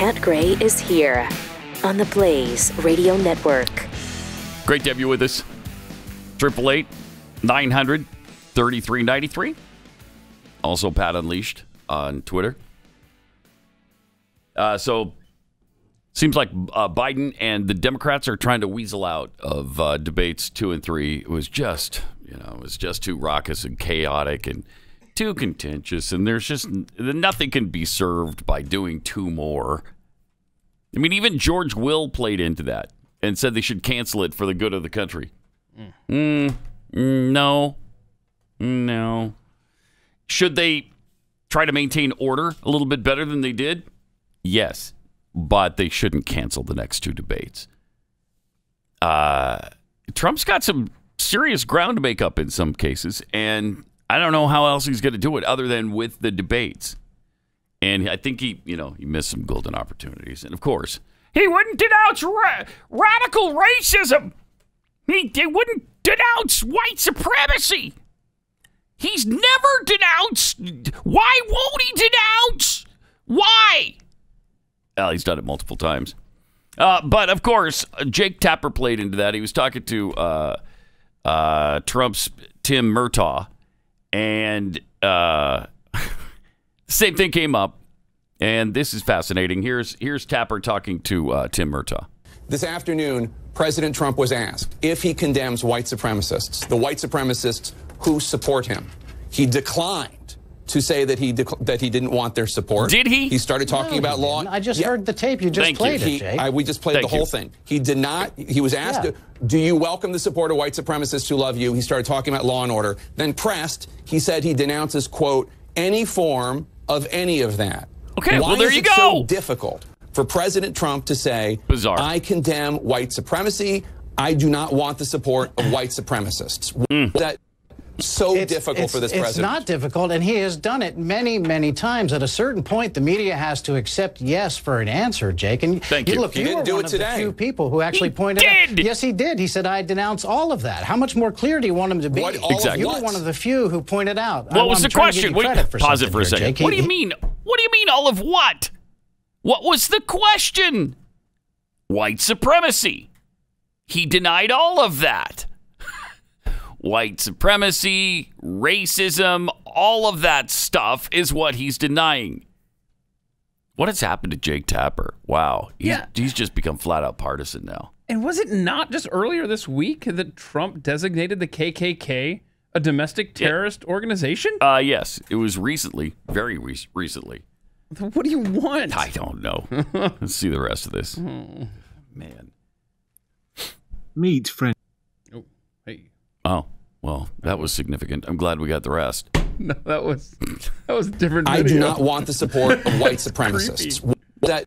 Matt Gray is here on the Blaze Radio Network. Great to have you with us. 888-900-3393. Also, Pat Unleashed on Twitter. So, seems like Biden and the Democrats are trying to weasel out of debates 2 and 3. It was just too raucous and chaotic and too contentious, and there's just nothing can be served by doing 2 more. I mean, even George Will played into that and said they should cancel it for the good of the country. No. Should they try to maintain order a little bit better than they did? Yes, but they shouldn't cancel the next 2 debates. Trump's got some serious ground to make up in some cases, and I don't know how else he's going to do it other than with the debates. And I think he missed some golden opportunities. And of course, he wouldn't denounce radical racism. He wouldn't denounce white supremacy. He's never denounced. Why won't he denounce? Why? Well, he's done it multiple times. But of course, Jake Tapper played into that. He was talking to Trump's Tim Murtaugh. And same thing came up, and this is fascinating. Here's Tapper talking to Tim Murtaugh. This afternoon, President Trump was asked if he condemns white supremacists, the white supremacists who support him. He declined to say that he didn't want their support. Did he? He started talking about law. I just heard the tape. You just played it, Jake. We just played the whole thing. He did not. He was asked, do you welcome the support of white supremacists who love you? He started talking about law and order. Then pressed, he said he denounces, quote, any form of any of that. Okay, Why well, there is you it go. so difficult for President Trump to say, bizarre, I condemn white supremacy. I do not want the support of white supremacists. That so difficult for this president. It's not difficult, and he has done it many, many times. At a certain point, the media has to accept yes for an answer, Jake. And thank you. Look, he didn't do it today. The few people who actually pointed out. Yes, he did. He said, I denounce all of that. How much more clear do you want him to be? Exactly. You were one of the few who pointed out. What was the question? Pause it for a second. What do you mean? What do you mean all of what? What was the question? White supremacy. He denied all of that. White supremacy, racism, all of that stuff is what he's denying. What has happened to Jake Tapper? Wow. He's just become flat out partisan now. And was it not just earlier this week that Trump designated the KKK a domestic terrorist organization? Yes, it was recently, very recently. What do you want? I don't know. Let's see the rest of this. Oh, man. Meet friend. Oh, hey. Oh, well, that was significant. I'm glad we got the rest. No, that was a different video. I do not want the support of white supremacists. That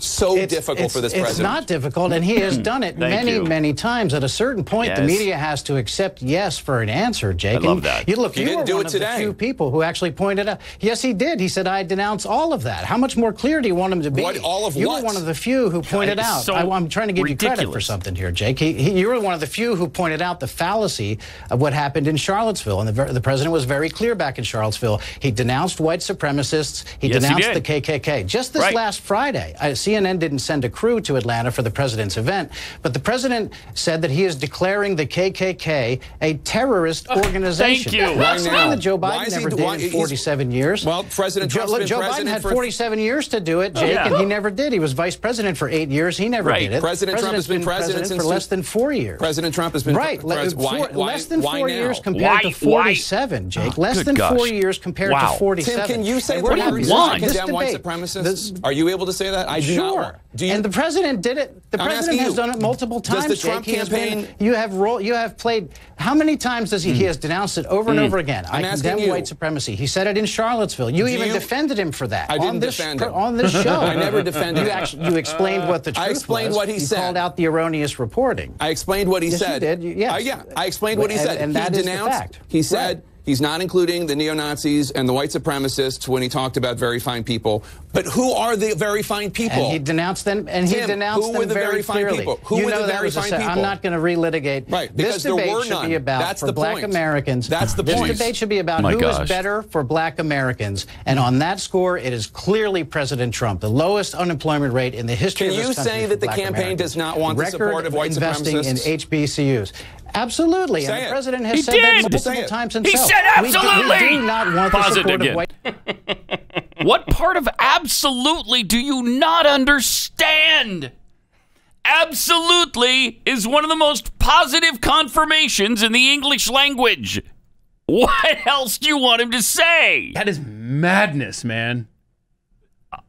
so difficult for this president. It's not difficult, and he has done it many times. At a certain point, the media has to accept yes for an answer, Jake. I love that. You didn't do were it one today. of the few people who actually pointed out. Yes, he did. He said, I denounce all of that. How much more clear do you want him to be? All of you what? were one of the few who pointed out. So I'm trying to give ridiculous. you credit for something here, Jake. You were one of the few who pointed out the fallacy of what happened in Charlottesville. And the president was very clear back in Charlottesville. He denounced white supremacists. He denounced the KKK. Just this last Friday, CNN didn't send a crew to Atlanta for the president's event, but the president said that he is declaring the KKK a terrorist organization. Thank you. That's something that Joe Biden never did in 47 years. Well, President Trump's been Joe president Biden had for 47 years to do it, Jake, and he never did. He was vice president for 8 years. He never did it. President Trump has been president for less than 4 years. President Trump has been less than 4 years compared to 47, Jake. Less than 4 years compared to 47. Tim, can you say what what do you you want? condemn white supremacists? Are you able to say that? I do not. Sure. And the president did it. The president has done it multiple times. Does the Trump campaign? You have played. How many times does he has denounced it over and over again? I condemn white supremacy. He said it in Charlottesville. You even defended him for that. I didn't defend him on this show. I never defended him. You explained what the truth was. I explained what he said. You called out the erroneous reporting. I explained what he said. You did. Yes. I explained what he said. And that is the fact. He said He's not including the neo-Nazis and the white supremacists when he talked about very fine people. But who are the very fine people? And he denounced them, and he denounced who them were the very fine clearly. people? Who were the very fine people? I'm not going to relitigate. Right, This because there debate were should none. be about That's for the black point. Americans. That's the point. This debate should be about My who gosh. is better for black Americans. And on that score, it is clearly President Trump, the lowest unemployment rate in the history Can of this you country say for that the black campaign Americans. does not want the support of white investing supremacists? in HBCUs. Absolutely. Say and it. the president He has said did. that multiple Say it. times He himself. said absolutely. We do not want Pause the it support again. of white. What part of absolutely do you not understand? Absolutely is one of the most positive confirmations in the English language. What else do you want him to say? That is madness, man.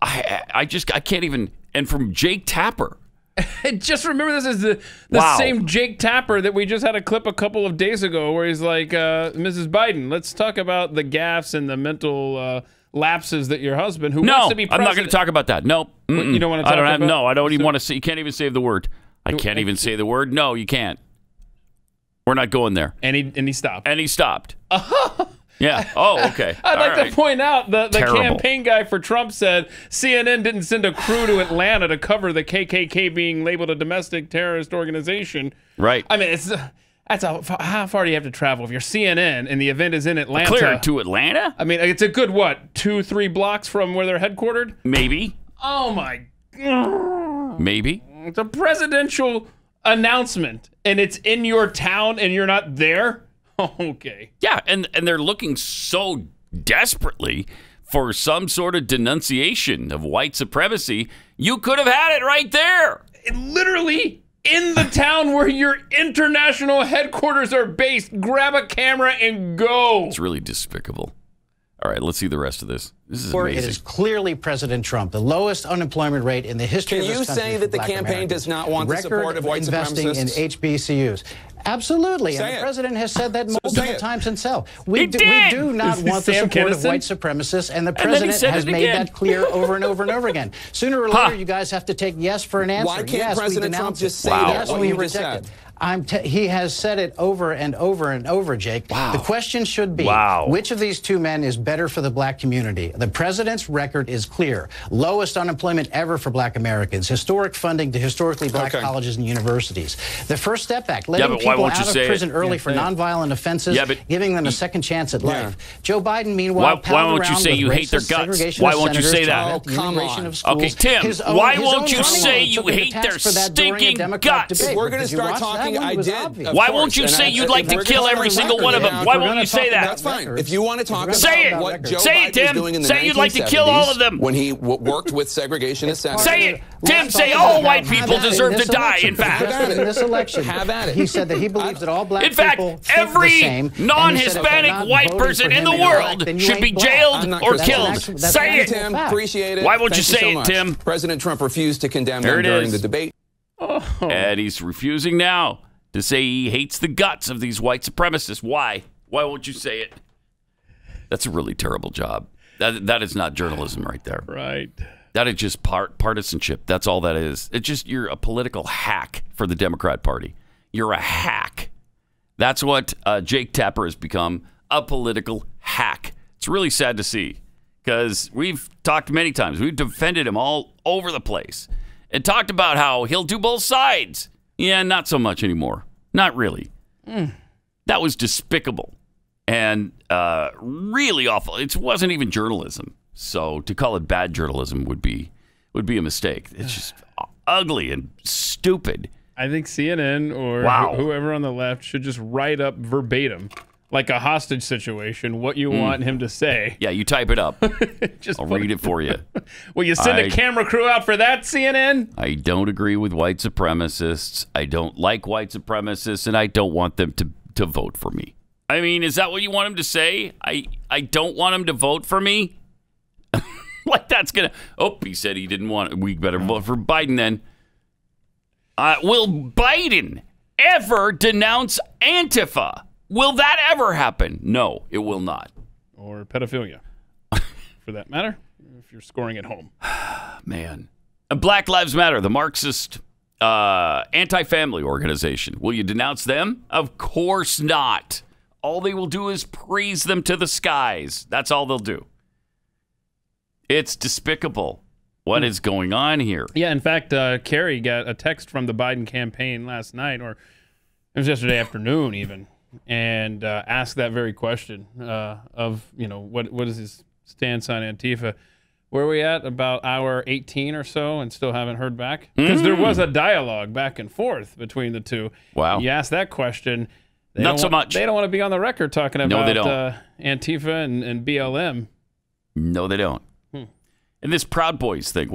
I can't even. And from Jake Tapper. Just remember, this is the Wow. same Jake Tapper that we just had a clip a couple of days ago where he's like, Mrs. Biden, let's talk about the gaffes and the mental lapses that your husband, who wants to be I'm president. not going to talk about that. No. You don't want to talk about it? No, I don't even want to say. You can't even say the word. I can't even say the word. No, you can't. We're not going there. And he stopped. And he stopped. Yeah. Oh, okay. I'd All like right. to point out the Terrible. campaign guy for Trump said CNN didn't send a crew to Atlanta to cover the KKK being labeled a domestic terrorist organization. Right. I mean, how far do you have to travel if you're CNN and the event is in Atlanta? Clear to Atlanta? I mean, it's a good, 2-3 blocks from where they're headquartered? Maybe. Oh, my. Maybe. It's a presidential announcement, and it's in your town, and you're not there? Okay. Yeah, and they're looking so desperately for some sort of denunciation of white supremacy. You could have had it right there. Literally in the town where your international headquarters are based. Grab a camera and go. It's really despicable. All right, let's see the rest of this. This is It amazing. is clearly President Trump, the lowest unemployment rate in the history Can of this you country say for that the black campaign Americans. does not want the support of white investing supremacists? in HBCUs. Absolutely, Say and it. the president has said that say multiple it. times himself. He We did. do not want the Sam support of Kinison? white supremacists, and the then he president said has it made again. that clear over and over and over again. Sooner or later, you guys have to take yes for an answer. Why can't yes, President we Trump denounce just it. say that, Yes, what we you just reject it. said? He has said it over and over and over, Jake. Wow. The question should be, Wow. which of these two men is better for the black community? The president's record is clear. Lowest unemployment ever for black Americans. Historic funding to historically black Okay. colleges and universities. The First Step Act, Yeah, letting but why people won't you out of say it? prison early for nonviolent offenses, Yeah, but- giving them a second chance at Yeah. life. Joe Biden, meanwhile, Why palled won't you around say with you hate their racist guts? segregation Why of won't you senators say to that? prevent the Oh, come integration on. of schools. Okay, Tim, His own- why his won't own you running say mate you took him to hate task their for that during a stinking Democrat guts? debate. We're going to Did you start watch that talking. one? It I was did. obvious. of Why course. won't you And say I- you'd if like to we're kill gonna every talk single about one of the them? record, Why We're won't gonna you say talk that? about That's fine. records. If you want to talk We're gonna about Say it. talk what about Joe Say Biden it, Tim. was doing in the Say you'd like to kill all of them. when he worked with segregationists senators. Say it. Tim, Let's say talk all about white how people that in deserve this to die, election, in fact. just in this election, Have at it. he said that he believes that all black In fact, people think every the same, and he said if they're non-Hispanic not white voting person for in him the Iraq, world then you should be ain't black. jailed I'm not or That's killed. an actual- that's Say an it. actual Tim, fact. appreciate it. Why won't you Thank say so it, much. Tim? President Trump refused to condemn There them it during is. the debate. And he's refusing now to say he hates the guts of these white supremacists. Why? Why won't you say it? That's a really terrible job. That is not journalism right there. Right. That is just partisanship. That's all that is. It's just you're a political hack for the Democrat Party. You're a hack. That's what Jake Tapper has become, a political hack. It's really sad to see because we've talked many times. We've defended him all over the place and talked about how he'll do both sides. Yeah, not so much anymore. Not really. That was despicable and really awful. It wasn't even journalism. So to call it bad journalism would be a mistake. It's just ugly and stupid. I think CNN or Wow. whoever on the left should just write up verbatim, like a hostage situation, what you want him to say. Yeah, you type it up. Just I'll put read it for you. Will you send a camera crew out for that, CNN? I don't agree with white supremacists. I don't like white supremacists, and I don't want them to vote for me. I mean, is that what you want him to say? I don't want him to vote for me? Like that's going to... Oh, he said he didn't want it. We better vote for Biden then. Will Biden ever denounce Antifa? Will that ever happen? No, it will not. Or pedophilia, for that matter, if you're scoring at home. Man. Black Lives Matter, the Marxist anti-family organization. Will you denounce them? Of course not. all they will do is praise them to the skies. That's all they'll do. It's despicable what is going on here. Yeah, in fact, Kerry got a text from the Biden campaign last night, or it was yesterday afternoon even, and asked that very question of, what is his stance on Antifa? Where are we at? About hour 18 or so, and still haven't heard back? Because there was a dialogue back and forth between the two. Wow. You asked that question. Not so much. They don't want to be on the record talking about No, they don't. Antifa and BLM. No, they don't. And this Proud Boys thing,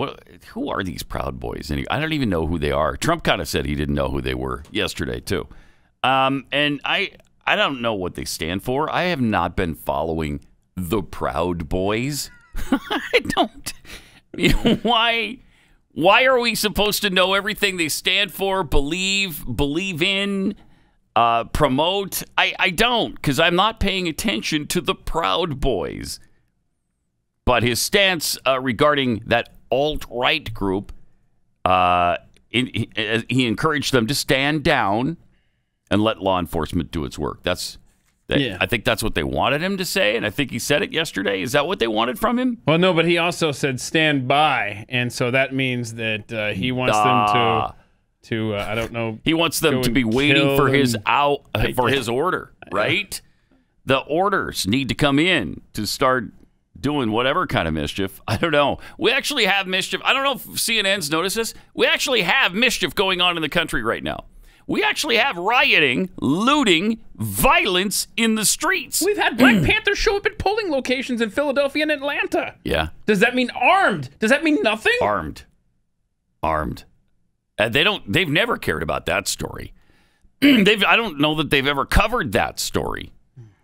who are these Proud Boys? I don't even know who they are. Trump kind of said he didn't know who they were yesterday, too. And I don't know what they stand for. I have not been following the Proud Boys. I don't. Why are we supposed to know everything they stand for, believe in, promote? I don't, because I'm not paying attention to the Proud Boys. But his stance regarding that alt-right group, he encouraged them to stand down and let law enforcement do its work. I think that's what they wanted him to say, and I think he said it yesterday. Is that what they wanted from him? Well, no, but he also said stand by, and so that means that he wants them to I don't know. He wants them to be waiting for his order, right? The orders need to come in to start doing whatever kind of mischief. I don't know. We actually have mischief. I don't know if CNN's noticed this. We actually have mischief going on in the country right now. We actually have rioting, looting, violence in the streets. We've had Black Panthers show up at polling locations in Philadelphia and Atlanta. Yeah. Does that mean armed? Does that mean nothing? Armed. They've never cared about that story. I don't know that they've ever covered that story.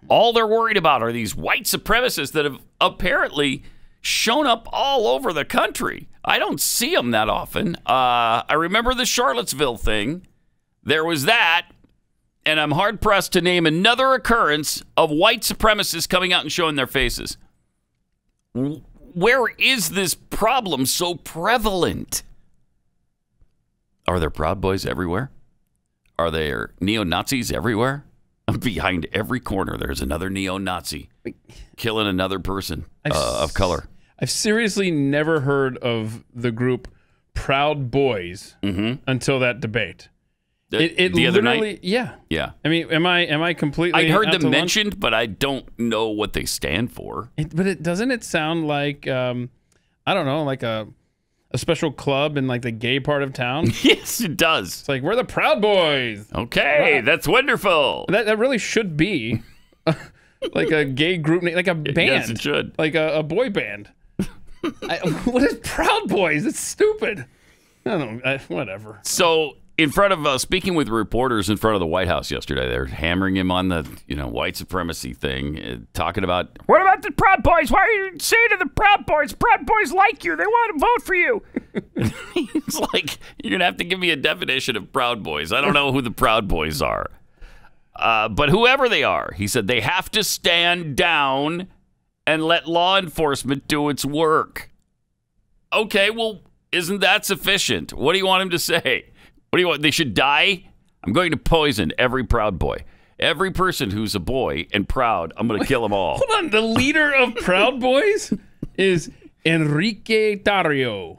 All they're worried about are these white supremacists that have apparently shown up all over the country. I don't see them that often. I remember the Charlottesville thing. There was that, and I'm hard-pressed to name another occurrence of white supremacists coming out and showing their faces. Where is this problem so prevalent? Are there Proud Boys everywhere? Are there neo-Nazis everywhere? Behind every corner, there's another neo-Nazi killing another person of color. I've seriously never heard of the group Proud Boys until that debate. The other night? Yeah. I mean, am I completely? I heard them mentioned, but I don't know what they stand for. Doesn't it sound like I don't know, like a special club in like the gay part of town? Yes, it does. It's like, we're the Proud Boys. Okay, right. That's wonderful. That really should be like a gay group, like a band. Yes, it should. Like a boy band. What is Proud Boys? It's stupid. I don't know. Whatever. So, in front of speaking with reporters in front of the White House yesterday, they're hammering him on the white supremacy thing, talking about, what about the Proud Boys? Why are you saying to the Proud Boys? Proud Boys like you. They want to vote for you. It's like, you're going to have to give me a definition of Proud Boys. I don't know who the Proud Boys are. But whoever they are, he said they have to stand down and let law enforcement do its work. Okay, well, isn't that sufficient? What do you want him to say? What do you want? They should die? I'm going to poison every Proud Boy. Every person who's a boy and proud, I'm going to kill them all. Hold on. The leader of Proud Boys is Enrique Tarrio.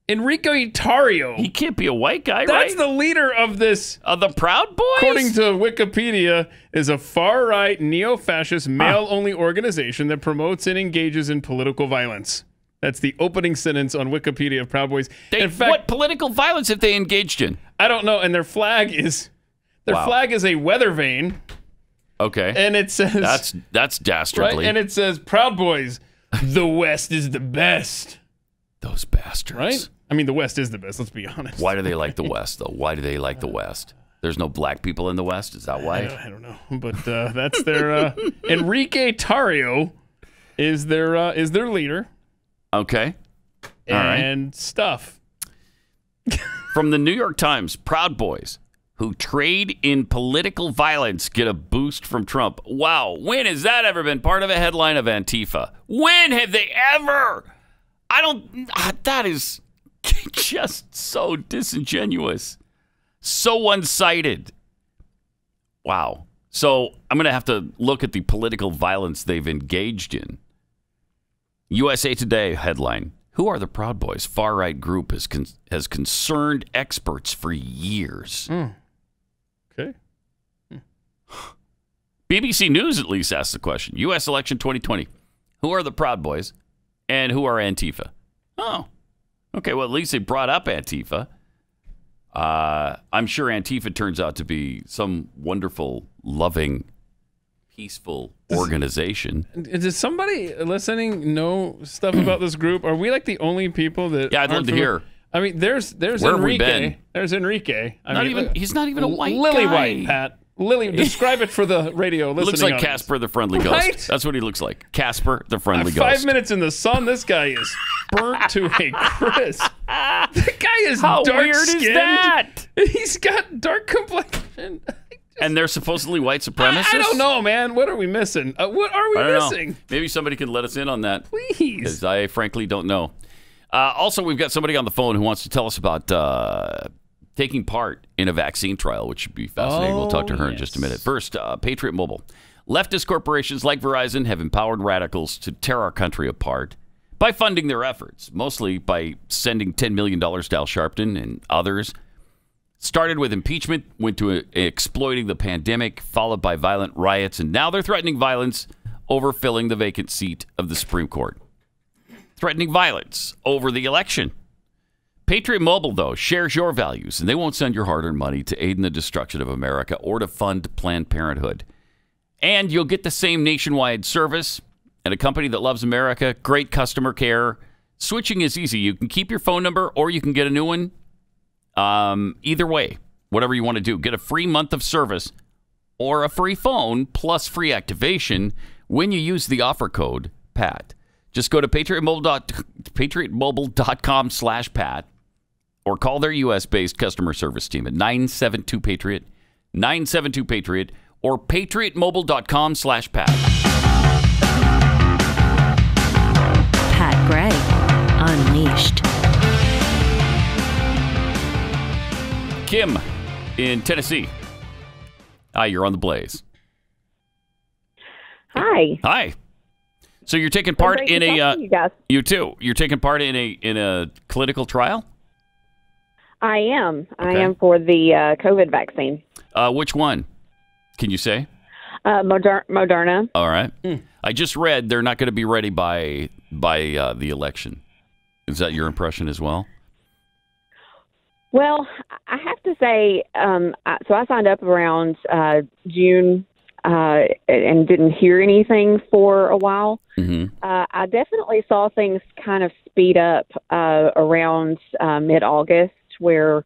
Enrique Tarrio. He can't be a white guy, right? That's the leader of this. Of the Proud Boys? According to Wikipedia, is a far-right, neo-fascist, male-only organization that promotes and engages in political violence. That's the opening sentence on Wikipedia of Proud Boys. In fact, what political violence have they engaged in? I don't know. And their flag is a weather vane. Okay. And it says that's dastardly. Right? And it says, Proud Boys, the West is the best. Those bastards. Right? I mean, the West is the best, let's be honest. Why do they like the West, though? Why do they like the West? There's no black people in the West? Is that why? I don't know. But that's their... Enrique Tarrio is their leader. Okay. All and right. Stuff. From the New York Times, Proud Boys who trade in political violence get a boost from Trump. Wow. When has that ever been part of a headline of Antifa? When have they ever? That is just so disingenuous. So one-sided. Wow. So I'm going to have to look at the political violence they've engaged in. USA Today headline, Who Are the Proud Boys? Far-right group has concerned experts for years. Okay. BBC News at least asked the question. U.S. election 2020. Who are the Proud Boys and who are Antifa? Oh, okay. Well, at least they brought up Antifa. I'm sure Antifa turns out to be some wonderful, loving, peaceful organization. Does somebody listening know stuff about this group? Are we like the only people that? Yeah, I'd love to hear. I mean, there's Where have we Enrique. been? There's Enrique. He's not even a white lily guy. white, Pat. Lily, describe it for the radio listening. Looks like audience. Casper the Friendly Ghost. Right? That's what he looks like. Casper the Friendly Ghost. 5 minutes in the sun, this guy is burnt to a crisp. The guy is How dark weird skinned. is that? He's got dark complexion. And they're supposedly white supremacists? I don't know, man. What are we missing? What are we missing? Know. Maybe somebody can let us in on that. Please. Because I frankly don't know. Also, we've got somebody on the phone who wants to tell us about taking part in a vaccine trial, which should be fascinating. We'll talk to her in just a minute. First, Patriot Mobile. Leftist corporations like Verizon have empowered radicals to tear our country apart by funding their efforts, mostly by sending $10 million to Al Sharpton and others. Started with impeachment, went to exploiting the pandemic, followed by violent riots, and now they're threatening violence over filling the vacant seat of the Supreme Court. Threatening violence over the election. Patriot Mobile, though, shares your values, and they won't send your hard-earned money to aid in the destruction of America or to fund Planned Parenthood. And you'll get the same nationwide service at a company that loves America, great customer care. Switching is easy. You can keep your phone number or you can get a new one. Either way, whatever you want to do. Get a free month of service or a free phone plus free activation when you use the offer code PAT. Just go to patriotmobile.com/Pat or call their U.S.-based customer service team at 972-PATRIOT, 972-PATRIOT, or patriotmobile.com/Pat. Pat Gray, Unleashed. Kim in Tennessee. Hi, you're on the Blaze. Hi. Hi. So you're taking part in a you guys. You too. You're taking part in a clinical trial? I am. Okay. I am for the COVID vaccine. Which one? Can you say? Moderna. All right. I just read they're not going to be ready by the election. Is that your impression as well? Well, I have to say, so I signed up around June and didn't hear anything for a while. Mm-hmm. I definitely saw things kind of speed up around mid-August, where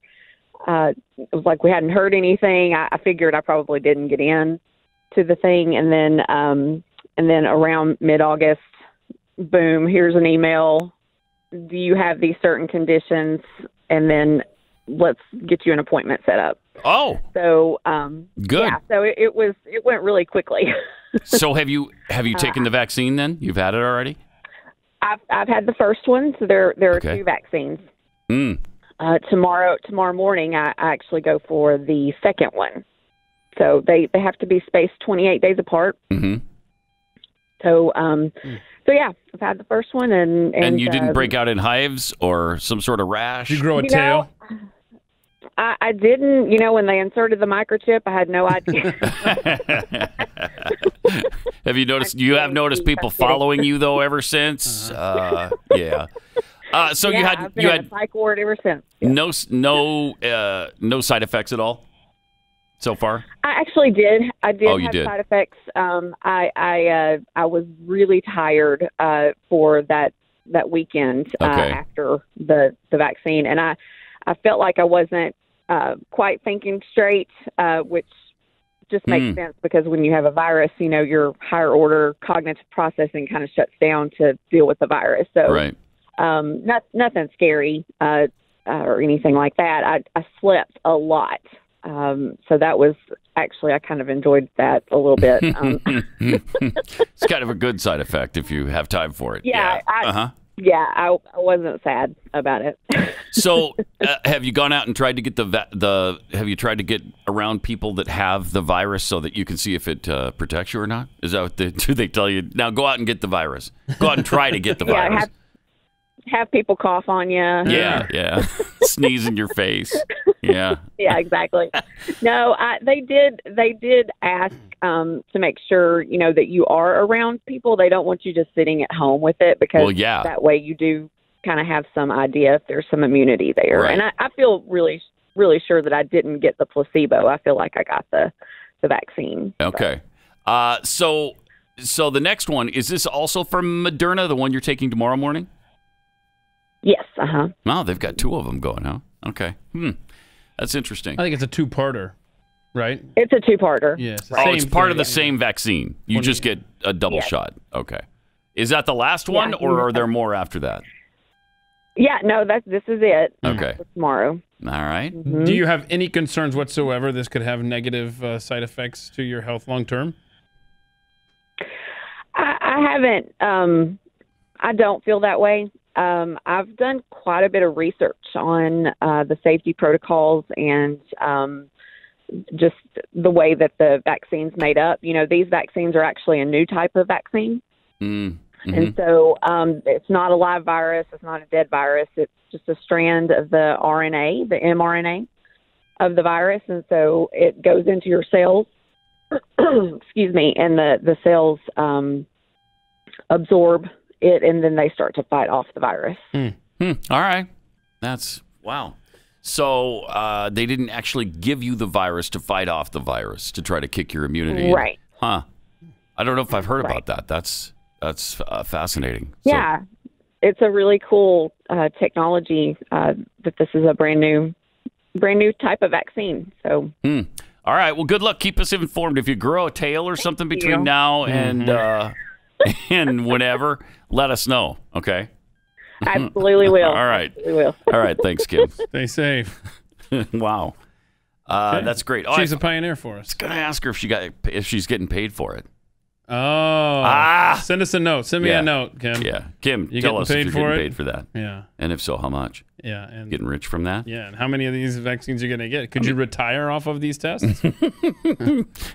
it was like we hadn't heard anything. I figured I probably didn't get in to the thing, and then around mid-August, boom, here's an email. Do you have these certain conditions? And then let's get you an appointment set up. Oh, so good. Yeah, so it went really quickly. So have you taken the vaccine then? You've had it already? I've had the first one. So there are Okay. two vaccines. Tomorrow morning, I actually go for the second one. So they have to be spaced 28 days apart. Mm-hmm. So so yeah, I've had the first one, and you didn't break out in hives or some sort of rash? Did you grow a tail? I didn't. You know, when they inserted the microchip, I had no idea. Have you noticed? You have noticed people following you though ever since. Yeah. So yeah, you I've been in a psych ward ever since. no side effects at all so far. I actually did. I did Oh, you have did. side effects. I was really tired for that weekend Okay. after the vaccine, and I felt like I wasn't quite thinking straight, which just makes sense because when you have a virus, you know, your higher order cognitive processing kind of shuts down to deal with the virus. So Right. nothing scary or anything like that. I slept a lot. So that was actually, I kind of enjoyed that a little bit. It's kind of a good side effect if you have time for it. Yeah, Yeah, I wasn't sad about it. So, have you gone out and tried to get have you tried to get around people that have the virus so that you can see if it protects you or not? Is that what do they tell you? Now go out and get the virus. Go out and try to get the virus. Have people cough on you. Yeah. Sneeze in your face. Yeah. Yeah, exactly. No, they did ask to make sure, that you are around people. They don't want you just sitting at home with it because that way you do kind of have some idea if there's some immunity there. Right. And I feel really, really sure that I didn't get the placebo. I feel like I got the vaccine. Okay. So the next one, is this also from Moderna, the one you're taking tomorrow morning? Yes. Uh-huh. Wow, they've got two of them going, huh? Okay. That's interesting. I think it's a two-parter, right? It's a two-parter. Yes. It's part of the same vaccine. You just get a double shot. Okay. Is that the last one, or are there more after that? Yeah, no, this is it. Okay. For tomorrow. All right. Mm-hmm. Do you have any concerns whatsoever this could have negative side effects to your health long term? I haven't. I don't feel that way. I've done quite a bit of research on the safety protocols and just the way that the vaccine's made up. These vaccines are actually a new type of vaccine. Mm-hmm. And so it's not a live virus. It's not a dead virus. It's just a strand of the RNA, the mRNA of the virus. And so it goes into your cells, excuse me, and the cells absorb it, and then they start to fight off the virus. All right. That's, wow. So they didn't actually give you the virus to fight off the virus, to try to kick your immunity. Right. Huh. I don't know if I've heard about that. That's fascinating. Yeah. It's a really cool technology that this is a brand new type of vaccine. So. All right. Well, good luck. Keep us informed. If you grow a tail or something between now and and whenever, let us know. Okay. Absolutely will. All right. Absolutely will. All right. Thanks, Kim. Stay safe. Wow. That's great. She's a pioneer for us. I was going to ask her if she's getting paid for it. Oh. Send us a note. Send me a note, Kim. Yeah. Kim, you tell us if you're getting it? paid for that. Yeah. And if so, how much? Yeah. And getting rich from that? Yeah. And how many of these vaccines are you going to get? Could you retire off of these tests?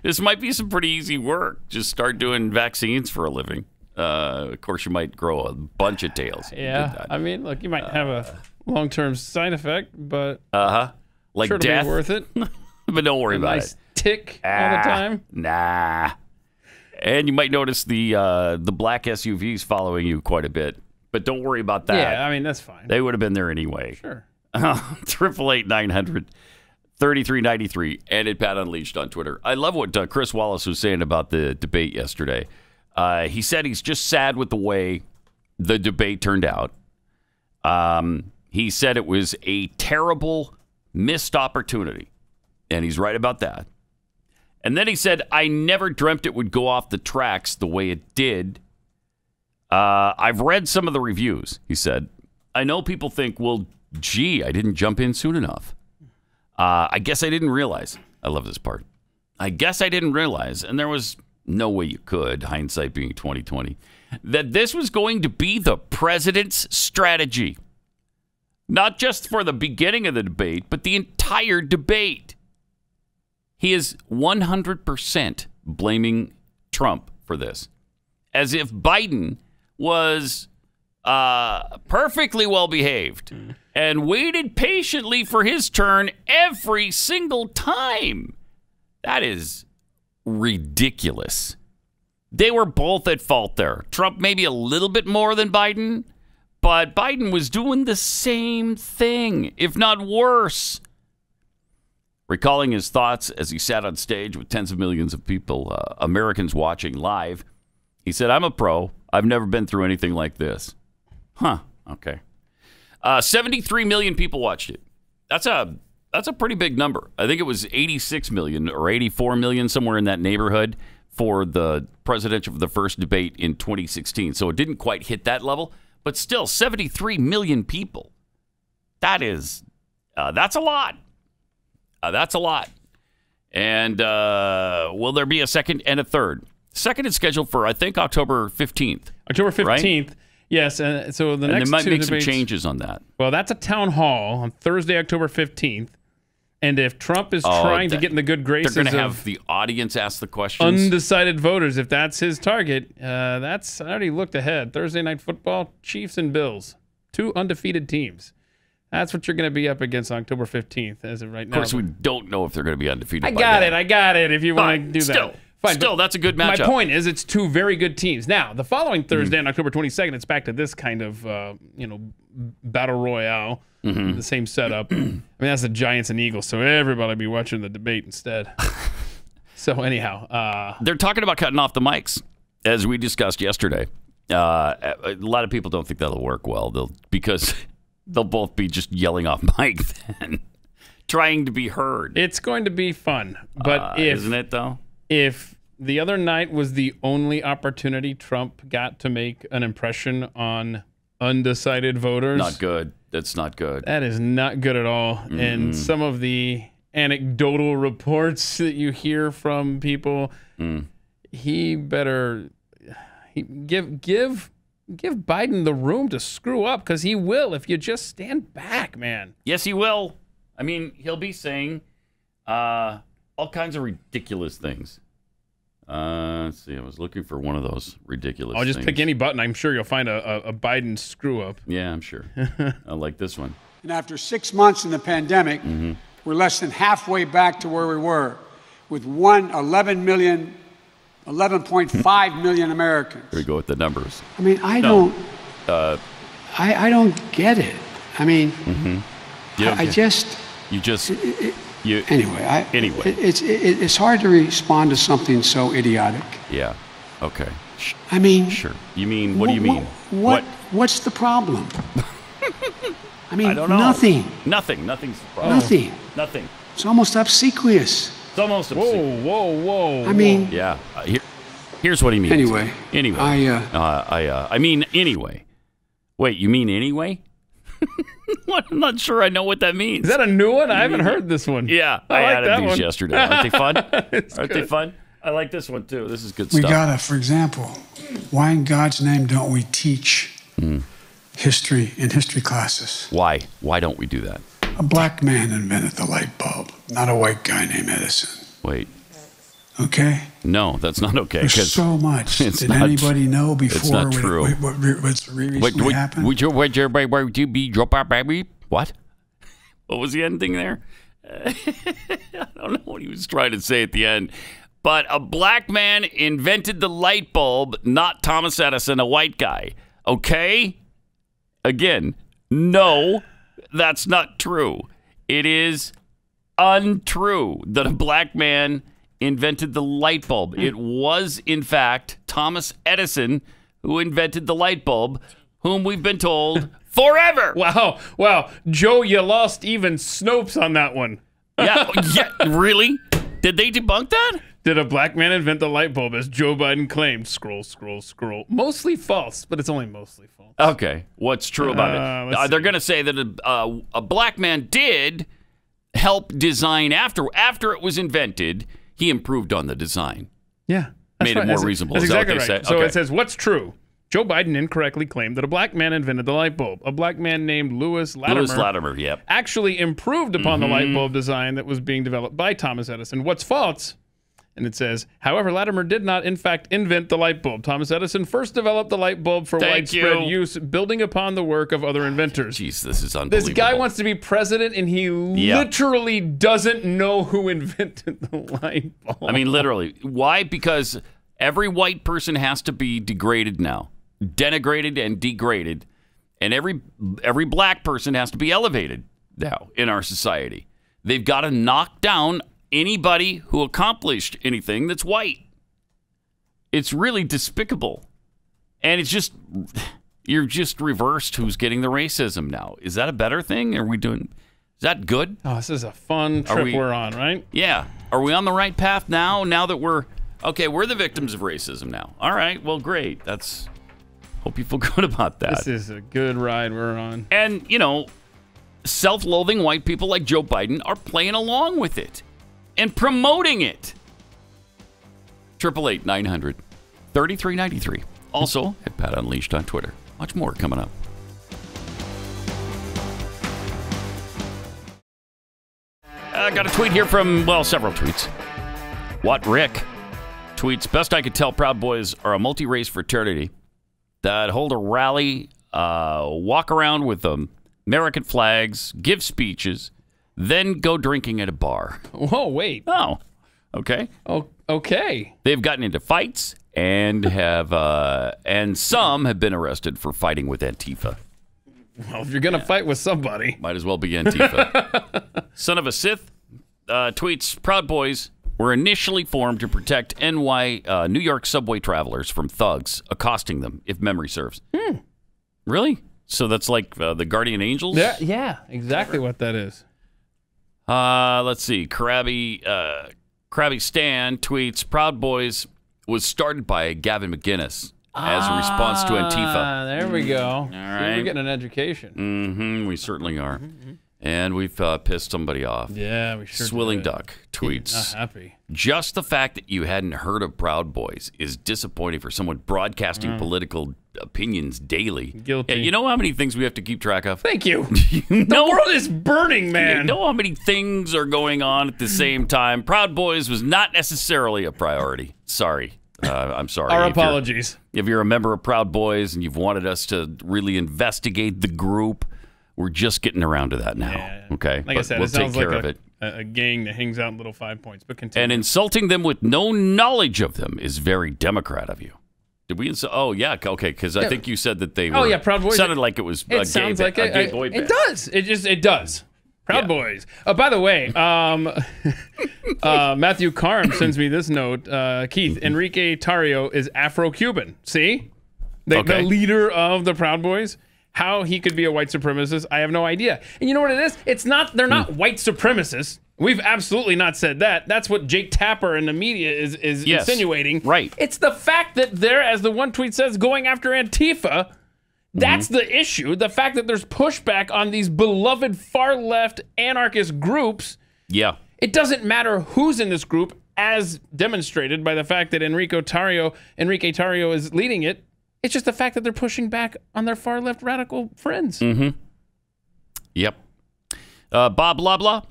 This might be some pretty easy work. Just start doing vaccines for a living. Of course, you might grow a bunch of tails. Yeah. I mean, look, you might have a long-term side effect, but like sure death. Be worth it. But don't worry about it. Tick all the time. Nah. And you might notice the black SUVs following you quite a bit. But don't worry about that. Yeah, I mean, that's fine. They would have been there anyway. Sure. 888-900-3393 and at Pat Unleashed on Twitter. I love what Chris Wallace was saying about the debate yesterday. He said he's just sad with the way the debate turned out. He said it was a terrible missed opportunity. And he's right about that. And then he said, I never dreamt it would go off the tracks the way it did. I've read some of the reviews, he said. I know people think, well, gee, I didn't jump in soon enough. I guess I didn't realize. I love this part. I guess I didn't realize, and there was no way you could, hindsight being 2020, that this was going to be the president's strategy. Not just for the beginning of the debate, but the entire debate. He is 100% blaming Trump for this, as if Biden was perfectly well behaved and waited patiently for his turn every single time. That is ridiculous. They were both at fault there. Trump maybe a little bit more than Biden, but Biden was doing the same thing, if not worse. Recalling his thoughts as he sat on stage with tens of millions of people, Americans watching live, he said, I'm a pro. I've never been through anything like this. Huh. Okay. 73 million people watched it. That's a pretty big number. I think it was 86 million or 84 million, somewhere in that neighborhood, for the the first debate in 2016. So it didn't quite hit that level, but still 73 million people. That's a lot. That's a lot. And will there be a second and a third? Second is scheduled for, I think, October 15th. October 15th. Right? Yes, and so the next they might two make debates, some changes on that. Well, that's a town hall on Thursday, October 15th. And if Trump is trying to get in the good graces they're going to of have the audience ask the questions. Undecided voters, if that's his target, I already looked ahead. Thursday Night Football, Chiefs and Bills, 2 undefeated teams. That's what you're going to be up against on October 15th as of right now. Of course, we don't know if they're going to be undefeated. I got it. If you want to do that. Fine, still, that's a good matchup. My point is, it's 2 very good teams. Now, the following Thursday, on October 22nd, it's back to this kind of, battle royale, the same setup. I mean, that's the Giants and Eagles, so everybody will be watching the debate instead. So anyhow, they're talking about cutting off the mics, as we discussed yesterday. A lot of people don't think that'll work well, because they'll both be just yelling off mic then, trying to be heard. It's going to be fun, but isn't it though? If the other night was the only opportunity Trump got to make an impression on undecided voters. Not good. That's not good. That is not good at all. Mm-hmm. And some of the anecdotal reports that you hear from people, he better give Biden the room to screw up, because he will if you just stand back, man. Yes, he will. I mean, he'll be saying all kinds of ridiculous things. Let's see. I was looking for one of those ridiculous things. I'll just pick any button. I'm sure you'll find a Biden screw-up. Yeah, I'm sure. I like this one. And after 6 months in the pandemic, we're less than halfway back to where we were, with 11.5 million Americans. Here we go with the numbers. I mean, I don't get it. I mean, Anyway, it's hard to respond to something so idiotic. Yeah. Okay. I mean, sure. You mean, what do you mean? What's the problem? I mean, I don't know. Nothing. Nothing's the problem. Nothing. It's almost obsequious. It's almost obsequious. Whoa. I mean, yeah. Here's what he means. Anyway. I mean anyway. Wait, you mean anyway? I'm not sure I know what that means. Is that a new one? I haven't heard this one. Yeah, I added these yesterday. Aren't they fun? Aren't they fun? I like this one too. This is good stuff. We gotta, for example, why in God's name don't we teach history in history classes? Why? Why don't we do that? A black man invented the light bulb, not a white guy named Edison. Wait. Okay? No, that's not okay. There's so much. Did anybody know before? It's not true. What's recently happened? What was the ending there? I don't know what he was trying to say at the end. But a black man invented the light bulb, not Thomas Edison, a white guy. Okay? Again, no, that's not true. It is untrue that a black man invented the light bulb. It was, in fact, Thomas Edison who invented the light bulb, whom we've been told forever. Wow. Joe, you lost even Snopes on that one. Yeah, really? Did they debunk that? Did a black man invent the light bulb, as Joe Biden claimed? Scroll. Mostly false, but it's only mostly false. Okay. What's true about it? They're going to say that a black man did help design after it was invented. He improved on the design. Yeah. Made it more reasonable. That's exactly right. Say? So okay. It says, what's true? Joe Biden incorrectly claimed that a black man invented the light bulb. A black man named Louis Latimer yep. actually improved upon the light bulb design that was being developed by Thomas Edison. What's false? And it says, however, Latimer did not, in fact, invent the light bulb. Thomas Edison first developed the light bulb for widespread use, building upon the work of other inventors. Jeez, this is unbelievable. This guy wants to be president, and he literally doesn't know who invented the light bulb. I mean, literally. Why? Because every white person has to be degraded now. Denigrated and degraded. And every black person has to be elevated now in our society. They've got to knock down anybody who accomplished anything that's white. It's really despicable. And you're just reversed who's getting the racism now. Is that a better thing? Is that good? Oh, this is a fun trip we're on, right? Yeah. Are we on the right path now that we're the victims of racism now? All right, well, great. Hope you feel good about that. This is a good ride we're on. And, self-loathing white people like Joe Biden are playing along with it and promoting it. 888-900-3393. Also, at Pat Unleashed on Twitter. Much more coming up. I got a tweet here from, well, several tweets. What Rick tweets, best I could tell, Proud Boys are a multi-race fraternity that hold a rally, walk around with American flags, give speeches, then go drinking at a bar. Whoa, wait. Oh, okay. Oh, okay. They've gotten into fights and and some have been arrested for fighting with Antifa. Well, if you're going to fight with somebody, might as well be Antifa. Son of a Sith tweets, Proud Boys were initially formed to protect New York subway travelers from thugs accosting them, if memory serves. Really? So that's like the Guardian Angels? Yeah, exactly what that is. Let's see. Krabby Stan tweets, Proud Boys was started by Gavin McInnes as a response to Antifa. There we go. All right. We're getting an education. We certainly are. And we've pissed somebody off. Yeah, we sure Swilling did. Duck tweets. Not happy. Just the fact that you hadn't heard of Proud Boys is disappointing for someone broadcasting political opinions daily. Guilty. Yeah, you know how many things we have to keep track of? Thank you. The world is burning, man. You know how many things are going on at the same time? Proud Boys was not necessarily a priority. Sorry. I'm sorry. Our apologies. If you're a member of Proud Boys and you've wanted us to really investigate the group, we're just getting around to that now. Yeah. Okay? Like I said, we'll it sounds take care like of it. a gang that hangs out in Little 5 Points. But continue. And insulting them with no knowledge of them is very Democrat of you. Did we insult? Oh, yeah. Okay, because I think you said that they were. Oh, yeah, Proud Boys. Sounded like it was it sounds like a gay boy band. It does. It does. Proud Boys. By the way, Matthew Carm sends me this note. Keith, Enrique Tarrio is Afro-Cuban. See? The leader of the Proud Boys. How he could be a white supremacist, I have no idea. And you know what it is? It's not. They're not white supremacists. We've absolutely not said that. That's what Jake Tapper and the media is insinuating. Right. It's the fact that they're, as the one tweet says, going after Antifa. That's the issue. The fact that there's pushback on these beloved far-left anarchist groups. Yeah. It doesn't matter who's in this group, as demonstrated by the fact that Enrique Tarrio is leading it. It's just the fact that they're pushing back on their far-left radical friends. Yep. Bob Blabla.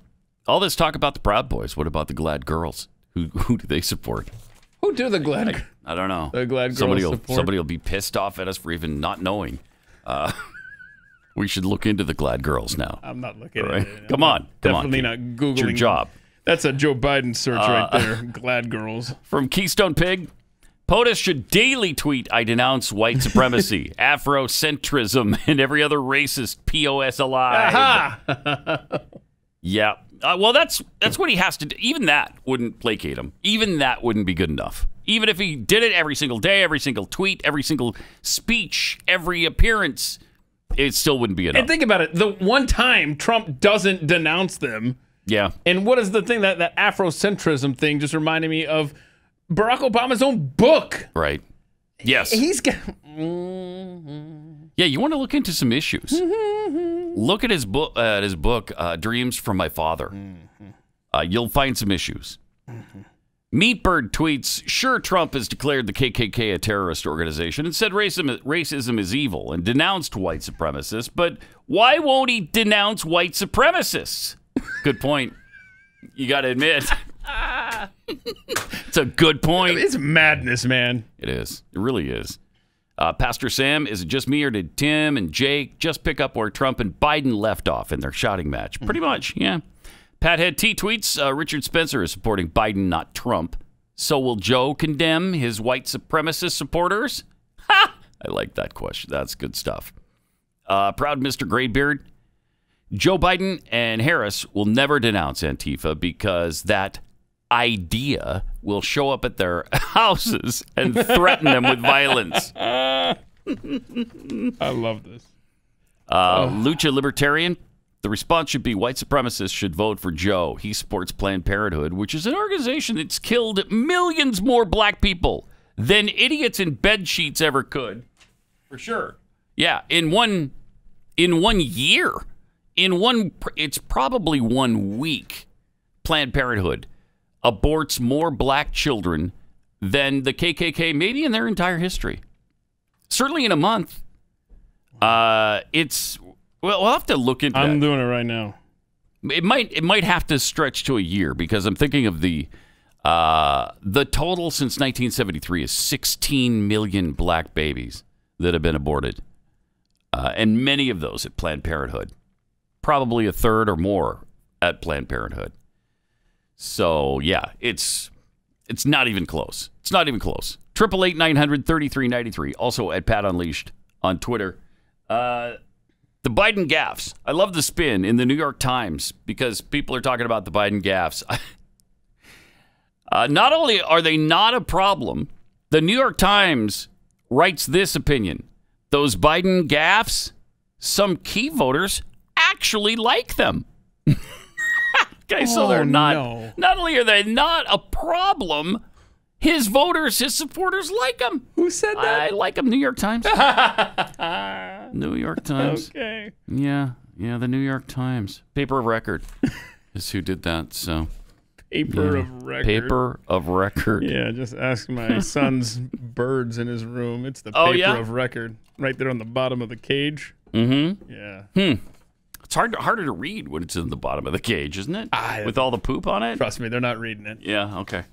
All this talk about the Proud Boys. What about the Glad Girls? Who do they support? Who do the Glad? I don't know. The Glad Girls support. Somebody will be pissed off at us for even not knowing. We should look into the Glad Girls now. I'm not looking at it. Come on. Definitely not Googling. It's your job. That's a Joe Biden search right there. Glad Girls. From Keystone Pig. POTUS should daily tweet, I denounce white supremacy, Afrocentrism, and every other racist POS alive. Aha! Yeah. Well, that's what he has to do. Even that wouldn't placate him. Even that wouldn't be good enough. Even if he did it every single day, every single tweet, every single speech, every appearance, it still wouldn't be enough. And think about it. The one time Trump doesn't denounce them. Yeah. And what is the thing, that Afrocentrism thing just reminded me of Barack Obama's own book. Right. Yes. He's got... Yeah, you want to look into some issues. Look at his book, Dreams from My Father. You'll find some issues. Meatbird tweets, sure, Trump has declared the KKK a terrorist organization and said racism is evil and denounced white supremacists, but why won't he denounce white supremacists? Good point. You got to admit. It's a good point. It's madness, man. It is. It really is. Pastor Sam, is it just me or did Tim and Jake just pick up where Trump and Biden left off in their shouting match? Pretty much, yeah. Pathead T tweets, Richard Spencer is supporting Biden, not Trump. So will Joe condemn his white supremacist supporters? Ha! I like that question. That's good stuff. Proud Mr. Graybeard, Joe Biden and Harris will never denounce Antifa because that idea will show up at their houses and threaten them with violence. I love this. Lucha Libertarian, the response should be white supremacists should vote for Joe. He supports Planned Parenthood, which is an organization that's killed millions more black people than idiots in bed sheets ever could. For sure. Yeah, in one year, it's probably 1 week, Planned Parenthood aborts more black children than the KKK maybe in their entire history. Certainly in a month. We'll have to look into I'm that. doing it right now. It might have to stretch to a year because I'm thinking of the total since 1973 is 16 million black babies that have been aborted, and many of those at Planned Parenthood. Probably a third or more at Planned Parenthood. So yeah, it's not even close. It's not even close. 888-900-3393. Also at Pat Unleashed on Twitter. The Biden gaffes. I love the spin in the New York Times because people are talking about the Biden gaffes. Not only are they not a problem, the New York Times writes this opinion. Those Biden gaffes, some key voters actually like them. Okay, so they're not only are they not a problem, his voters, his supporters like him. Who said that? I like him. New York Times. New York Times. Okay. Yeah, the New York Times. Paper of record is who did that. So Paper of record. Paper of record. Yeah, just ask my son's birds in his room. It's the paper of record right there on the bottom of the cage. Mm-hmm. Yeah. It's harder to read when it's in the bottom of the cage, isn't it? With all the poop on it? Trust me, they're not reading it. Yeah, okay.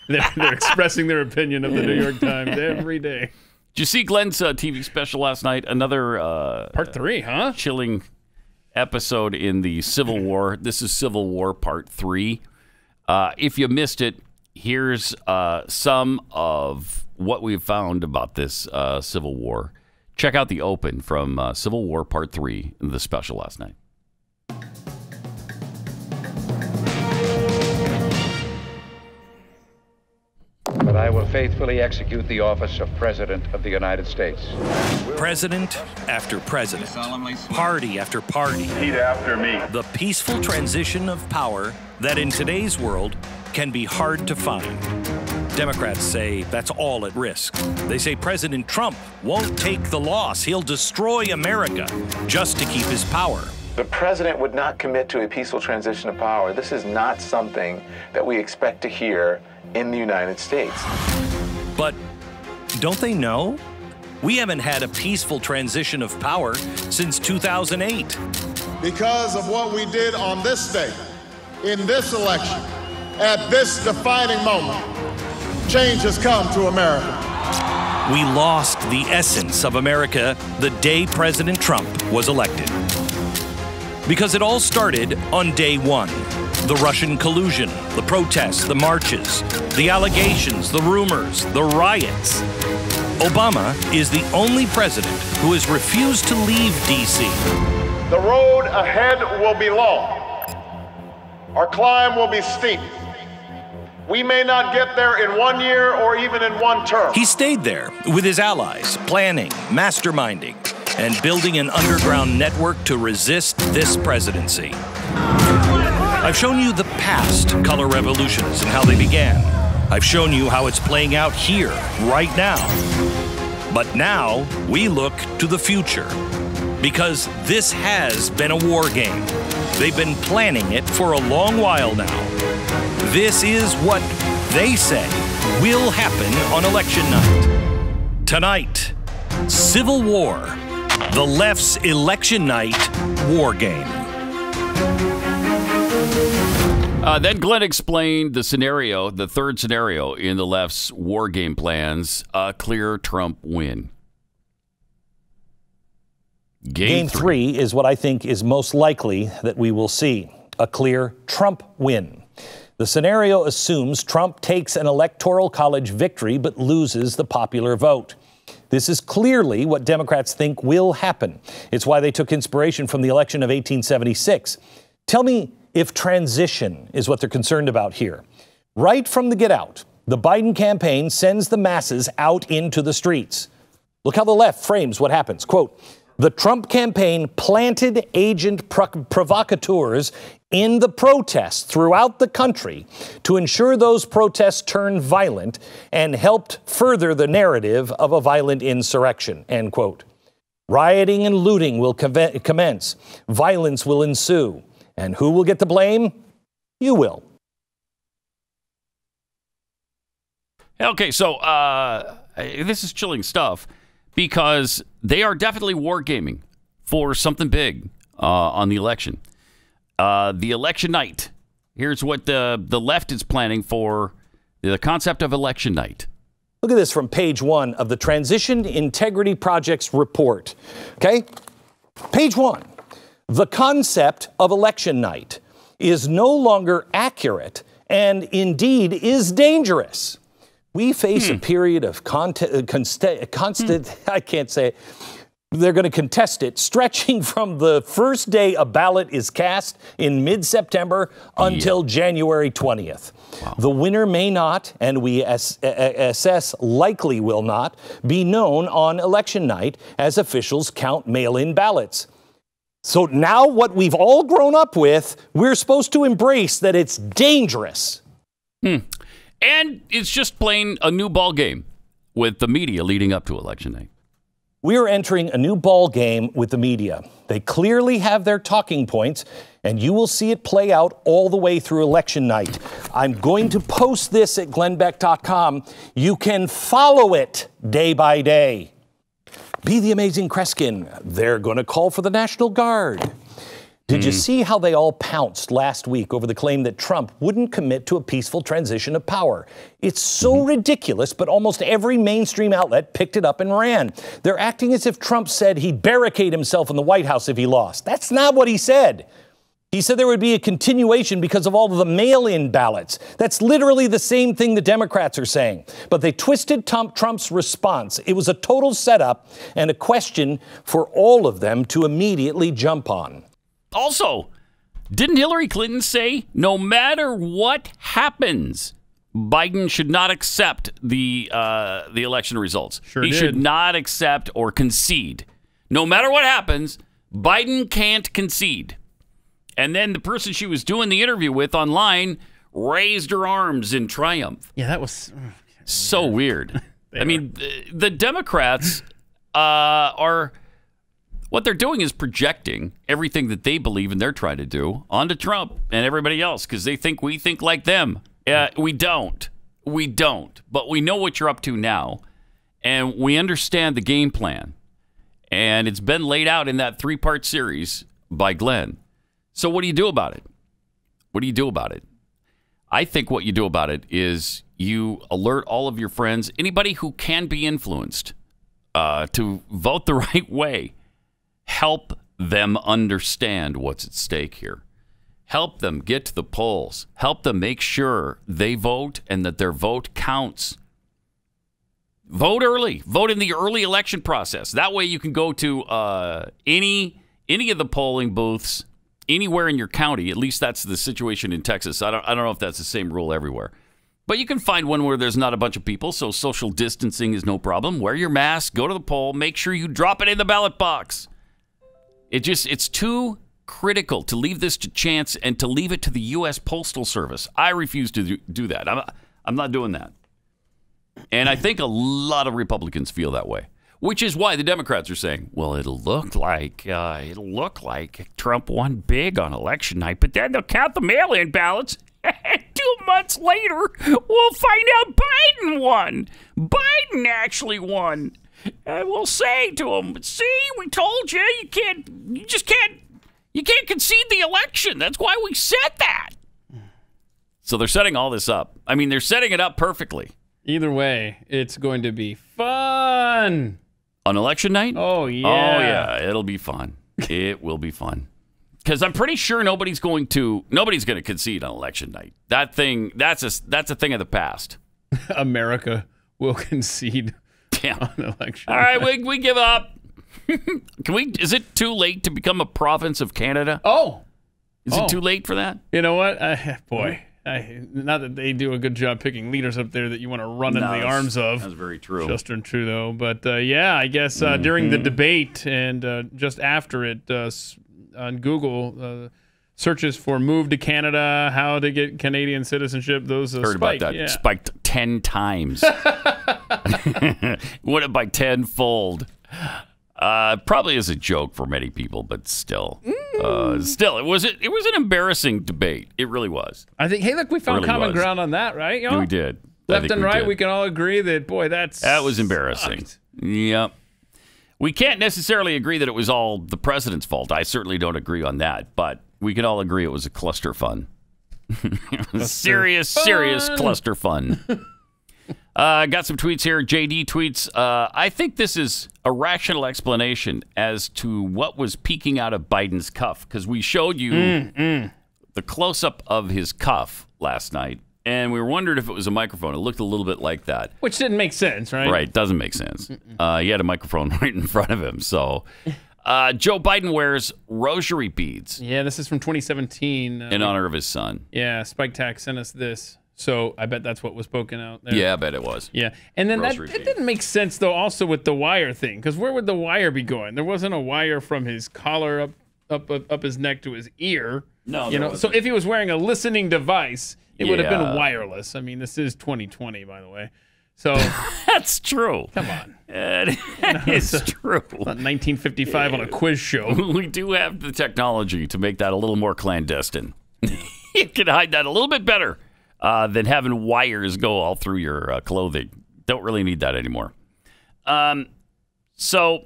They're expressing their opinion of the New York Times every day. Did you see Glenn's TV special last night? Another Part 3, huh? Chilling episode in the Civil War. This is Civil War Part 3. If you missed it, here's some of what we've found about this Civil War. Check out the open from Civil War Part 3, the special last night. But I will faithfully execute the office of President of the United States. President after president, party after party. Repeat after me. The peaceful transition of power that in today's world can be hard to find. Democrats say that's all at risk. They say President Trump won't take the loss. He'll destroy America just to keep his power. The president would not commit to a peaceful transition of power. This is not something that we expect to hear in the United States. But don't they know? We haven't had a peaceful transition of power since 2008. Because of what we did on this day, in this election, at this defining moment, change has come to America. We lost the essence of America the day President Trump was elected. Because it all started on day one. The Russian collusion, the protests, the marches, the allegations, the rumors, the riots. Obama is the only president who has refused to leave D.C. The road ahead will be long. Our climb will be steep. We may not get there in 1 year or even in one term. He stayed there with his allies, planning, masterminding, and building an underground network to resist this presidency. I've shown you the past color revolutions and how they began. I've shown you how it's playing out here, right now. But now we look to the future, because this has been a war game. They've been planning it for a long while now. This is what they say will happen on election night. Tonight, Civil War, the left's election night war game. Then Glenn explained the scenario, the third scenario in the left's war game plans, a clear Trump win. Game three is what I think is most likely that we will see, a clear Trump win. The scenario assumes Trump takes an electoral college victory but loses the popular vote. This is clearly what Democrats think will happen. It's why they took inspiration from the election of 1876. Tell me if transition is what they're concerned about here. Right from the get out, the Biden campaign sends the masses out into the streets. Look how the left frames what happens. Quote, the Trump campaign planted agent provocateurs in the protests throughout the country to ensure those protests turned violent and helped further the narrative of a violent insurrection, end quote. Rioting and looting will commence. Violence will ensue. And who will get the blame? You will. Okay, so this is chilling stuff because they are definitely wargaming for something big on the election. The election night. Here's what the left is planning for the concept of election night. Look at this from page 1 of the Transition Integrity Project's report. Okay? Page 1. The concept of election night is no longer accurate and indeed is dangerous. We face a period of constant, I can't say it. They're going to contest it, stretching from the first day a ballot is cast in mid-September until January 20th. Wow. The winner may not, and we assess likely will not, be known on election night as officials count mail-in ballots. So now what we've all grown up with, we're supposed to embrace that it's dangerous. And it's just plain a new ball game with the media leading up to election night. We are entering a new ball game with the media. They clearly have their talking points, and you will see it play out all the way through election night. I'm going to post this at glennbeck.com. You can follow it day by day. Be the amazing Kreskin. They're going to call for the National Guard. Did you see how they all pounced last week over the claim that Trump wouldn't commit to a peaceful transition of power? It's so ridiculous, but almost every mainstream outlet picked it up and ran. They're acting as if Trump said he'd barricade himself in the White House if he lost. That's not what he said. He said there would be a continuation because of all of the mail-in ballots. That's literally the same thing the Democrats are saying. But they twisted Trump's response. It was a total setup and a question for all of them to immediately jump on. Also, didn't Hillary Clinton say no matter what happens, Biden should not accept the election results? He should not accept or concede. No matter what happens, Biden can't concede. And then the person she was doing the interview with online raised her arms in triumph. Yeah, that was so weird. I mean, the Democrats are... What they're doing is projecting everything that they believe and they're trying to do onto Trump and everybody else because they think we think like them. We don't. We don't. But we know what you're up to now, and we understand the game plan. And it's been laid out in that 3-part series by Glenn. So what do you do about it? What do you do about it? I think what you do about it is you alert all of your friends, anybody who can be influenced, to vote the right way. Help them understand what's at stake here. Help them get to the polls. Help them make sure they vote and that their vote counts. Vote early. Vote in the early election process. That way you can go to any of the polling booths anywhere in your county. At least that's the situation in Texas. I don't know if that's the same rule everywhere. But you can find one where there's not a bunch of people, so social distancing is no problem. Wear your mask, go to the poll, make sure you drop it in the ballot box. It's too critical to leave this to chance and to leave it to the U.S. Postal Service. I refuse to do that. I'm not doing that. And I think a lot of Republicans feel that way, which is why the Democrats are saying, well, it'll look like Trump won big on election night, but then they'll count the mail-in ballots. 2 months later, we'll find out Biden won. Biden actually won. And we'll say to them, see, we told you, you can't concede the election. That's why we said that. So they're setting all this up. I mean, they're setting it up perfectly. Either way, it's going to be fun. On election night? Oh, yeah. Oh, yeah. It'll be fun. It will be fun. Because I'm pretty sure nobody's going to concede on election night. That's a thing of the past. America will concede. Yeah. On election. All right, we give up. Is it too late to become a province of Canada? Oh. Is it too late for that? You know what? Not that they do a good job picking leaders up there that you want to run into the arms of. That's very true. Justin Trudeau. But yeah, I guess during the debate and just after it on Google, searches for move to Canada, how to get Canadian citizenship, those heard spiked. About that. Yeah. Spiked 10 times. Went up by tenfold. Probably is a joke for many people, but still, it was an embarrassing debate. It really was. I think. Hey, look, we found common ground on that, right? We did. Left and right, we can all agree that that was embarrassing. Yep. We can't necessarily agree that it was all the president's fault. I certainly don't agree on that, but we can all agree it was a cluster fun. serious cluster fun. Got some tweets here. JD tweets, I think this is a rational explanation as to what was peeking out of Biden's cuff, because we showed you the close-up of his cuff last night, and we were wondering if it was a microphone. It looked a little bit like that. Which didn't make sense, right? Right, doesn't make sense. He had a microphone right in front of him. So Joe Biden wears rosary beads. Yeah, this is from 2017. In honor of his son. Yeah, Spike Tack sent us this. So I bet that's what was spoken out there. Yeah, I bet it was. Yeah, and then it didn't make sense, though, also with the wire thing, because where would the wire be going? There wasn't a wire from his collar up his neck to his ear. No, you know. So if he was wearing a listening device, it would have been wireless. I mean, this is 2020, by the way. So that's true. Come on, that is true. 1955 on a quiz show. We do have the technology to make that a little more clandestine. You can hide that a little bit better than having wires go all through your clothing. Don't really need that anymore. So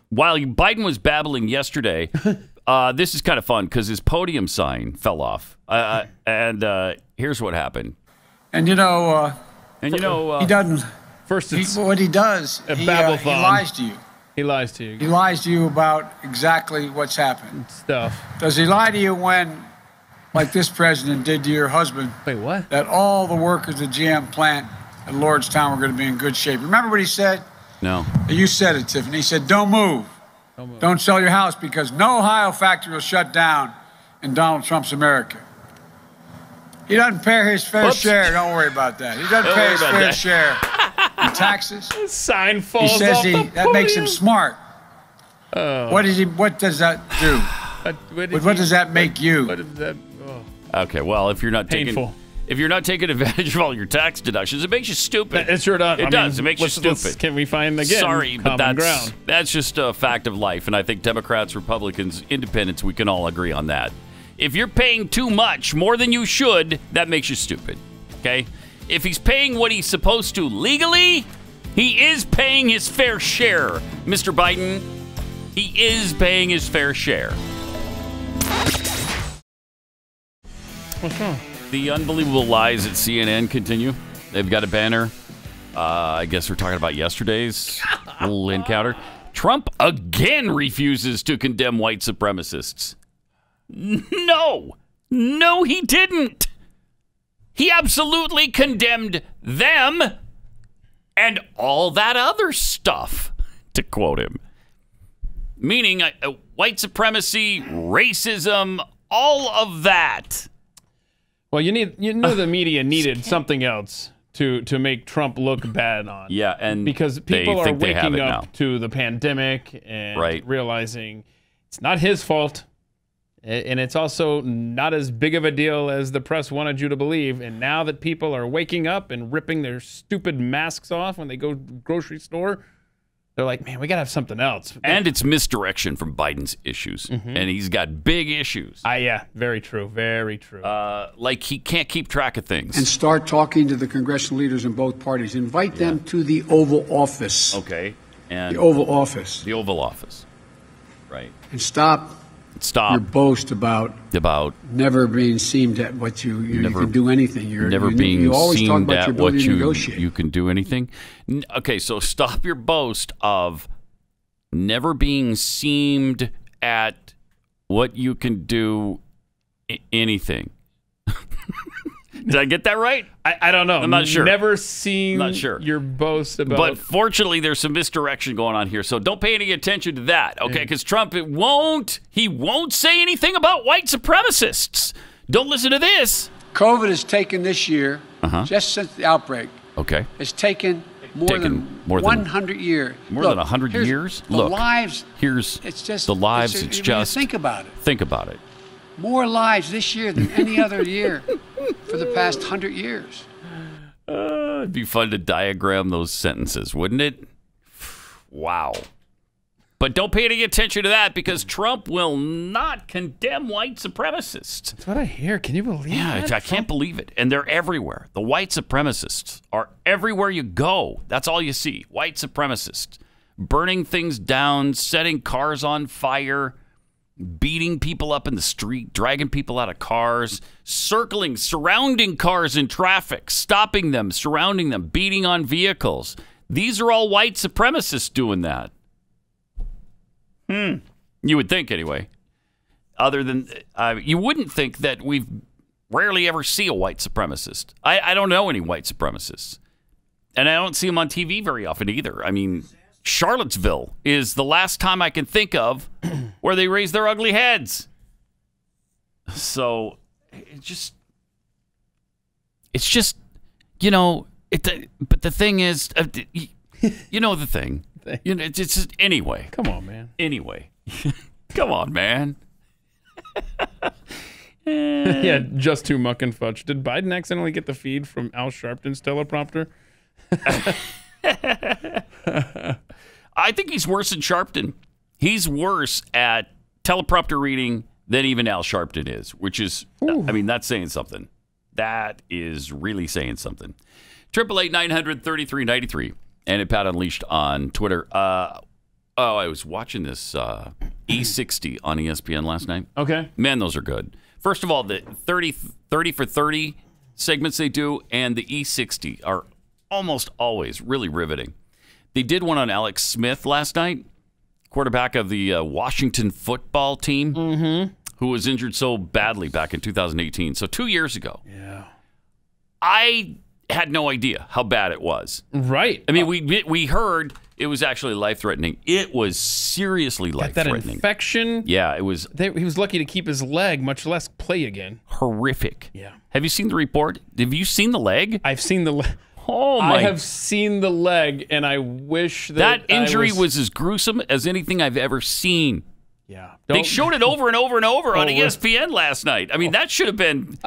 while Biden was babbling yesterday. This is kind of fun because his podium sign fell off, and here's what happened. And he doesn't. First, what he does, he lies to you. He lies to you. He lies to you about exactly what's happened. Stuff. Does he lie to you when, like this president did to your husband? Wait, what? That all the workers at the GM plant at Lordstown were going to be in good shape. Remember what he said? No. You said it, Tiffany. He said, "Don't move. Don't sell your house because no Ohio factory will shut down in Donald Trump's America." He doesn't pay his fair share. Don't worry about that. He doesn't pay his fair share in taxes. Sign falls He says off that makes him smart. What does that do? What does that make you? What is that? Okay, well, if you're not Painful. If you're not taking advantage of all your tax deductions, it makes you stupid. It sure does. It does. It makes you stupid. Can we find, again, Sorry, but common ground? that's just a fact of life. And I think Democrats, Republicans, Independents, we can all agree on that. If you're paying too much, more than you should, that makes you stupid. Okay? If he's paying what he's supposed to legally, he is paying his fair share. Mr. Biden, he is paying his fair share. What's wrong? The unbelievable lies at CNN continue. They've got a banner. I guess we're talking about yesterday's little encounter. Trump again refuses to condemn white supremacists. No, he didn't. He absolutely condemned them and all that other stuff, to quote him. Meaning white supremacy, racism, all of that. Well, you know the media needed something else to make Trump look bad on. Yeah, and because people are waking up now to the pandemic and realizing it's not his fault, and it's also not as big of a deal as the press wanted you to believe. And now that people are waking up and ripping their stupid masks off when they go to the grocery store, they're like, man, we got to have something else. And it's misdirection from Biden's issues. And he's got big issues. Yeah, very true. Very true. Like he can't keep track of things. And start talking to the congressional leaders in both parties. Invite them to the Oval Office. Okay. And the Oval Office. The Oval Office. Right. And stop your boast about never being seemed at what you can do anything. You always talk about your ability to negotiate. You can do anything. Okay, so stop your boast of never being seemed at what you can do anything. Did I get that right? I don't know. I'm not sure. Never seen not sure. your boast about... But fortunately, there's some misdirection going on here, so don't pay any attention to that, okay? Because Trump, he won't say anything about white supremacists. Don't listen to this. COVID has taken this year, just since the outbreak, has taken more than 100 years. More than 100 years? Look, the lives... It's just... The lives, it's just... Think about it. Think about it. More lives this year than any other year for the past 100 years. It'd be fun to diagram those sentences, wouldn't it? Wow. But don't pay any attention to that because Trump will not condemn white supremacists. That's what I hear. Can you believe that? Yeah, I can't believe it. And they're everywhere. The white supremacists are everywhere you go. That's all you see. White supremacists. burning things down, setting cars on fire, beating people up in the street, dragging people out of cars, circling, surrounding cars in traffic, stopping them, surrounding them, beating on vehicles. These are all white supremacists doing that. You would think, anyway. Other than, you wouldn't think that we've rarely ever see a white supremacist. I don't know any white supremacists. And I don't see them on TV very often either. I mean, Charlottesville is the last time I can think of where they raise their ugly heads. So, it's just, you know, but the thing is, you know the thing. You know, it's just, anyway. Come on, man. Anyway. Come on, man. Yeah, just too muck and fudge. Did Biden accidentally get the feed from Al Sharpton's teleprompter? I think he's worse than Sharpton. He's worse at teleprompter reading than even Al Sharpton is, which is, I mean, that's saying something. That is really saying something. 888-900-3393 and at Pat Unleashed on Twitter. I was watching this E60 on ESPN last night. Okay. Man, those are good. First of all, the 30 for 30 segments they do and the E60 are almost always really riveting. They did one on Alex Smith last night, quarterback of the Washington football team, who was injured so badly back in 2018. So 2 years ago. Yeah. I had no idea how bad it was. Right. I mean, we heard it was actually life-threatening. It was seriously life-threatening. That infection. Yeah, it was. He was lucky to keep his leg, much less play again. Horrific. Yeah. Have you seen the report? Have you seen the leg? I've seen the leg. Oh, my. I have seen the leg, and I wish that injury was as gruesome as anything I've ever seen. Yeah. They showed it over and over and over on ESPN last night. I mean, that should have been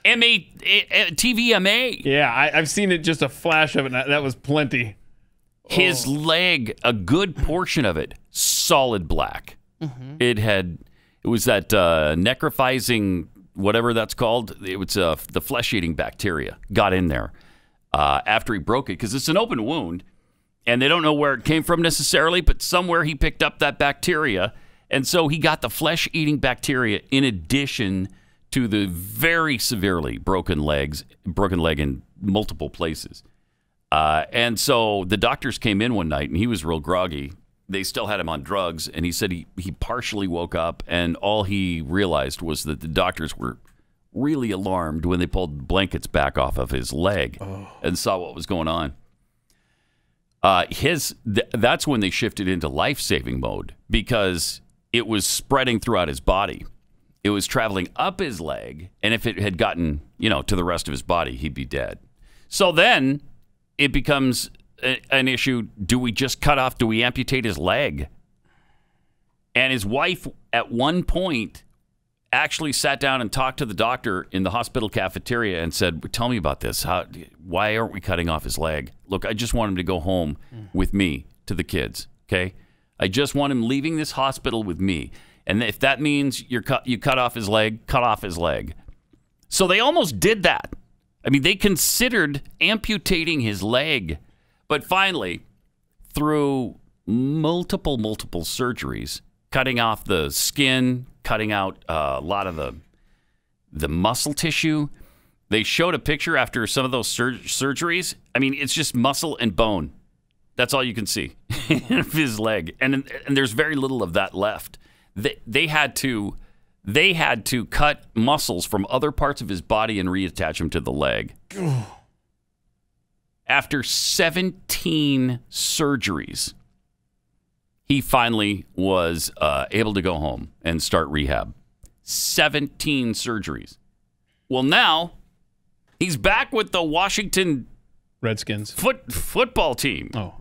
TVMA. Yeah, I've seen it, just a flash of it. That was plenty. His leg, a good portion of it, solid black. It was that necrophizing, whatever that's called. It was the flesh-eating bacteria got in there after he broke it, because it's an open wound, and they don't know where it came from necessarily, but somewhere he picked up that bacteria, and so he got the flesh-eating bacteria in addition to the very severely broken leg in multiple places. And so the doctors came in one night, and he was real groggy. They still had him on drugs, and he said he partially woke up, and all he realized was that the doctors were really alarmed when they pulled the blankets back off of his leg and saw what was going on. That's when they shifted into life-saving mode, because it was spreading throughout his body. It was traveling up his leg, and if it had gotten, to the rest of his body, he'd be dead. So then it becomes an issue. Do we amputate his leg? And his wife, at one point, actually sat down and talked to the doctor in the hospital cafeteria and said, tell me about this. Why aren't we cutting off his leg? Look, I just want him to go home with me to the kids, okay? I just want him leaving this hospital with me. And if that means you cut off his leg, cut off his leg. So they almost did that. I mean, they considered amputating his leg. But finally, through multiple surgeries, cutting off the skin, cutting out a lot of the muscle tissue, they showed a picture after some of those surgeries. I mean, it's just muscle and bone. That's all you can see of his leg. And there's very little of that left. They had to cut muscles from other parts of his body and reattach them to the leg. After 17 surgeries, he finally was able to go home and start rehab. 17 surgeries. Well, now he's back with the Washington Redskins football team. Oh,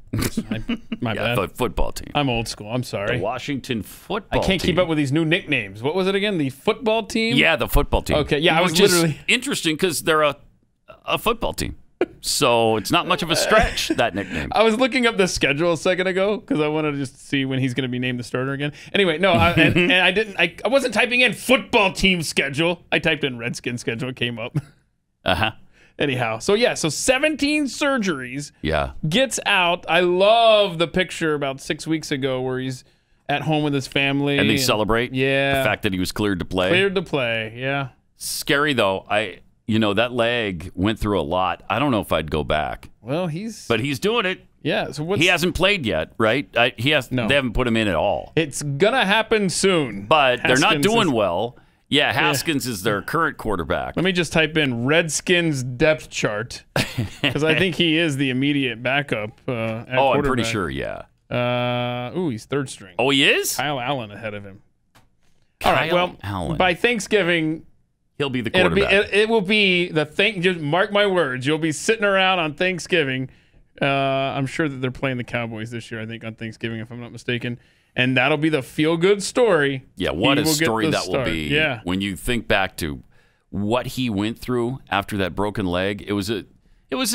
my bad. The football team. I'm old school. I'm sorry. The Washington football team. I can't keep up with these new nicknames. What was it again? The football team? Yeah, the football team. Okay, yeah, I was Which literally... is interesting because they're a football team. So it's not much of a stretch, that nickname. I was looking up the schedule a second ago because I wanted to just see when he's going to be named the starter again. Anyway, no, and I wasn't typing in football team schedule. I typed in Redskin schedule. It came up. Uh-huh. Anyhow, so 17 surgeries. Yeah. Gets out. I love the picture about 6 weeks ago where he's at home with his family. And they celebrate yeah. the fact that he was cleared to play. Cleared to play, yeah. Scary, though. That leg went through a lot. I don't know if I'd go back. Well, But he's doing it. Yeah. So he hasn't played yet, right? No. They haven't put him in at all. It's going to happen soon. But they're not doing well. Yeah, Haskins is their current quarterback. Let me just type in Redskins depth chart because I think he is the immediate backup at quarterback. I'm pretty sure, yeah. He's third string. Oh, he is? Kyle Allen ahead of him. Allen. By Thanksgiving, he'll be the quarterback. It will be the thing. Just mark my words. You'll be sitting around on Thanksgiving. I'm sure that they're playing the Cowboys this year, I think, on Thanksgiving, if I'm not mistaken. And that'll be the feel-good story. Yeah, what a story that will be. Yeah. When you think back to what he went through after that broken leg, it was a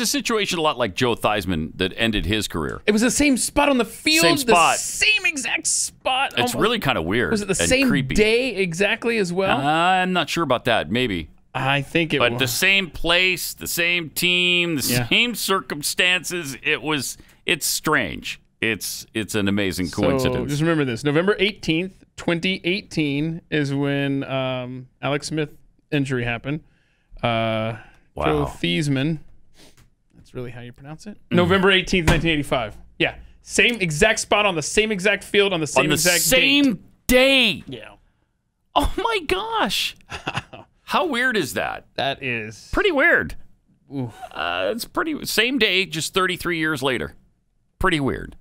situation a lot like Joe Theismann that ended his career. It was the same spot on the field. Same spot. The same exact spot. It's really kind of weird. Was it the same creepy. day exactly as well? I'm not sure about that. Maybe. I think it was. But the same place, the same team, the same circumstances. It's strange. It's an amazing coincidence. So just remember this. November 18th, 2018 is when Alex Smith injury happened. Joe Theismann. That's really how you pronounce it? November 18th, 1985. Yeah. Same exact spot on the same exact field on the same exact day. Yeah. Oh my gosh. How weird is that? That is pretty weird. It's pretty same day, just 33 years later. Pretty weird.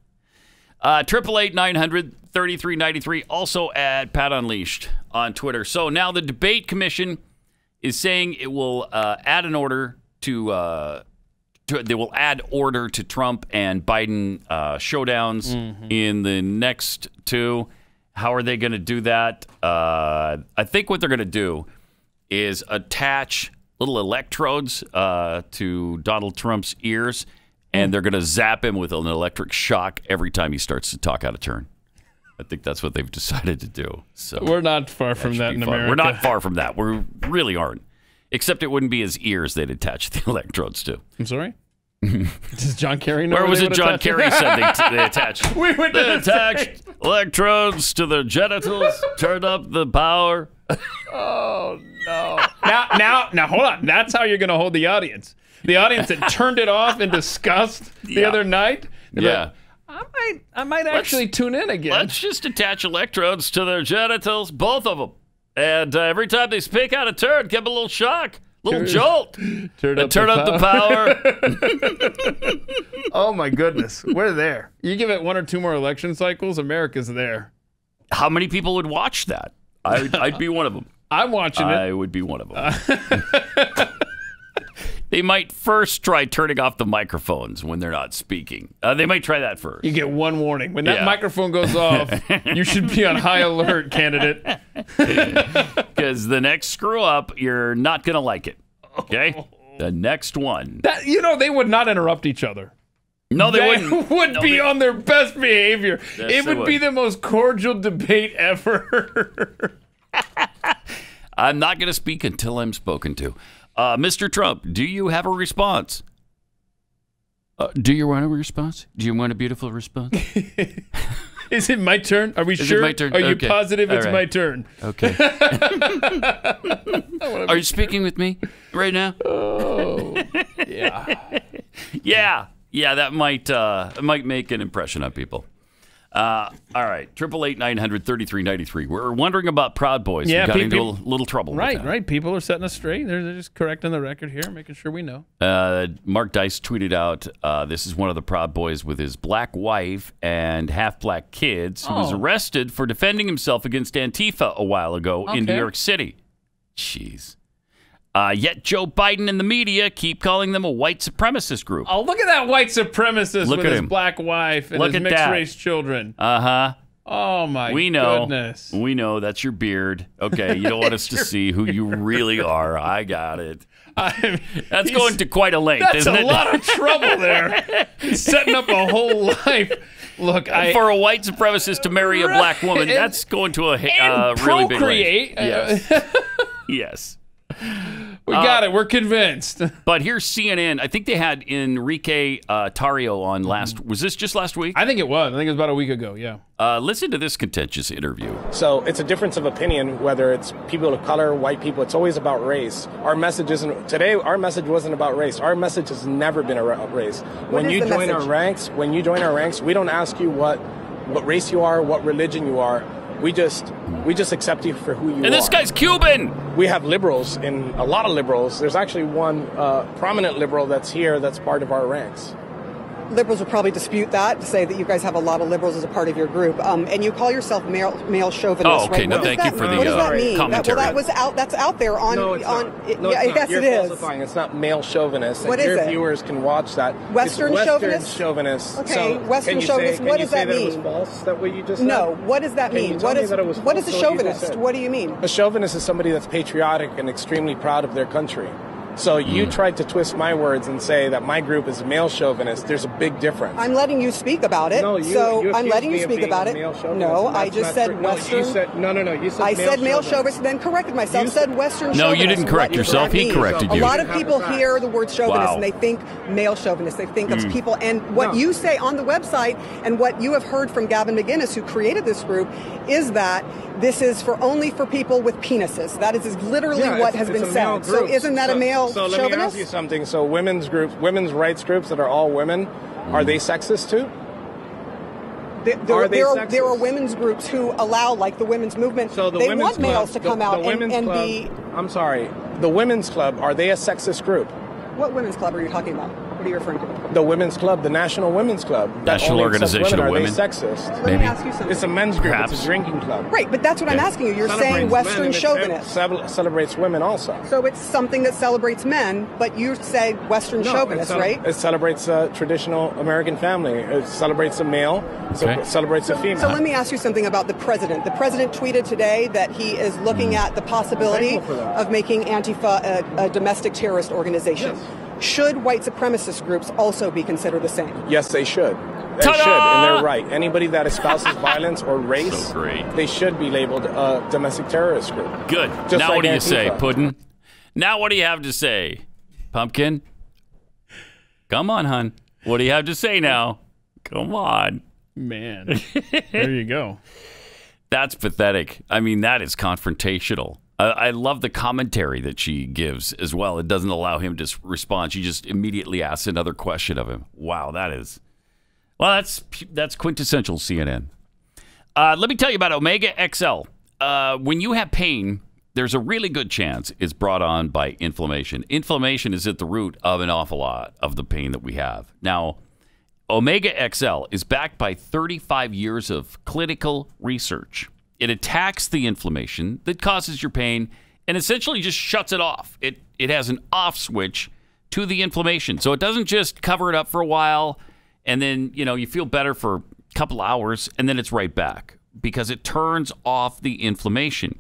888-900-3393. Also at Pat Unleashed on Twitter. So now the debate commission is saying it will add an order to they will add order to Trump and Biden showdowns in the next two. How are they going to do that? I think what they're going to do is attach little electrodes to Donald Trump's ears, and they're going to zap him with an electric shock every time he starts to talk out of turn. I think that's what they've decided to do. So we're not far from that in America. We're not far from that. We really aren't. Except it wouldn't be his ears they'd attach the electrodes to. I'm sorry? Does John Kerry know? Where was it John Kerry said they attached? They attached electrodes to their genitals, turned up the power. Oh, no. Now, hold on. That's how you're going to hold the audience. The audience that turned it off in disgust the other night. Yeah. Like, I might actually tune in again. Let's just attach electrodes to their genitals, both of them. And every time they speak out a turd, give them a little shock, little jolt. Turn up the power. Oh, my goodness. We're there. You give it one or two more election cycles, America's there. How many people would watch that? I'd be one of them. I'm watching it. I would be one of them. They might first try turning off the microphones when they're not speaking. They might try that first. You get one warning. When that microphone goes off, you should be on high alert, candidate. Because the next screw up, you're not going to like it. Okay? The next one. They would not interrupt each other. No, they wouldn't. Would be on their best behavior. Yes, it would be the most cordial debate ever. I'm not going to speak until I'm spoken to. Mr. Trump, do you have a response? Do you want a response? Do you want a beautiful response? Is it my turn? Are we sure? It my turn? Are you positive it's my turn? Okay. Are you speaking with me right now? Oh, yeah. Yeah, that might make an impression on people. All right, 888-900-3393. We're wondering about Proud Boys. Yeah, we got into a little trouble. Right. People are setting us straight. They're just correcting the record here, making sure we know. Mark Dice tweeted out, this is one of the Proud Boys with his black wife and half-black kids who was arrested for defending himself against Antifa a while ago in New York City. Jeez. Yet Joe Biden and the media keep calling them a white supremacist group. Oh, look at that white supremacist with his black wife and his mixed-race children. Uh-huh. Oh, my goodness. We know. That's your beard. Okay, you don't want us to see who you really are. I got it. That's going to quite a length, isn't it? That's a lot of trouble there. Setting up a whole life. Look, for a white supremacist to marry a black woman, that's going to a really big length. Yes. Yes. We got it. We're convinced. But here's CNN. I think they had Enrique Tarrio on last. Was this just last week? I think it was. I think it was about a week ago. Yeah. Listen to this contentious interview. So it's a difference of opinion, whether it's people of color, white people. It's always about race. Our message isn't today. Our message wasn't about race. Our message has never been about race. When you join our ranks, we don't ask you what race you are, what religion you are. We just accept you for who you are. And this guy's Cuban. We have liberals, and a lot of liberals. There's actually one prominent liberal that's here that's part of our ranks. Liberals would probably dispute that, to say that you guys have a lot of liberals as a part of your group. And you call yourself male chauvinist, oh, okay. right? No, thank you for the what does that mean? commentary. That's out there on... No, it's not. No, it's not. Yes, You're it is. falsifying. It's not male chauvinist. What is your it? viewers can watch that. Western chauvinist? chauvinist. Okay, so Western chauvinist. What does that mean? Can you say that it was false, that what you just said? No, what does that mean? What is a chauvinist? What do you mean? A chauvinist is somebody that's patriotic and extremely proud of their country. So you tried to twist my words and say that my group is male chauvinist. There's a big difference. I'm letting you speak about it. No, I'm letting you speak about it. No, I just said Western. No, you said I said male chauvinist, then corrected myself. Said Western chauvinist. No, you didn't correct yourself. He corrected you. A lot of people hear the word chauvinist and they think male chauvinist. They think of people. And what you say on the website and what you have heard from Gavin McInnes, who created this group, is that this is only for people with penises. That is literally what has been said. So isn't that a male chauvinist? So let me ask you something. So women's rights groups that are all women, are they sexist too? There are women's groups who allow, like the women's movement, so they want males to come out and be... I'm sorry. The women's club, are they a sexist group? What women's club are you talking about? What are you referring to? The women's club, the National Women's Club. National Organization of Women. Are they sexist? Let me ask you something. It's a men's group. Perhaps. It's a drinking club. Right, but that's what I'm asking you. You're saying Western chauvinist. Celebrates women also. So it's something that celebrates men, but you say Western chauvinist, right? It celebrates a traditional American family. It celebrates a male. It celebrates a female. So let me ask you something about the president. The president tweeted today that he is looking at the possibility of making Antifa a domestic terrorist organization. Yes. Should white supremacist groups also be considered the same? Yes, they should. They should, and they're right. Anybody that espouses violence or race, they should be labeled a domestic terrorist group. Good. Just now like what do you Antifa. say, Puddin'? Now what do you have to say, Pumpkin? Come on, hon. What do you have to say now? Come on. Man, there you go. That's pathetic. I mean, that is confrontational. I love the commentary that she gives as well. It doesn't allow him to respond. She just immediately asks another question of him. Wow, that's quintessential CNN. Let me tell you about Omega XL. When you have pain, there's a really good chance it's brought on by inflammation. Inflammation is at the root of an awful lot of the pain that we have. Now, Omega XL is backed by 35 years of clinical research. It attacks the inflammation that causes your pain and essentially just shuts it off. It has an off switch to the inflammation. So it doesn't just cover it up for a while and then, you feel better for a couple hours and then it's right back because it turns off the inflammation.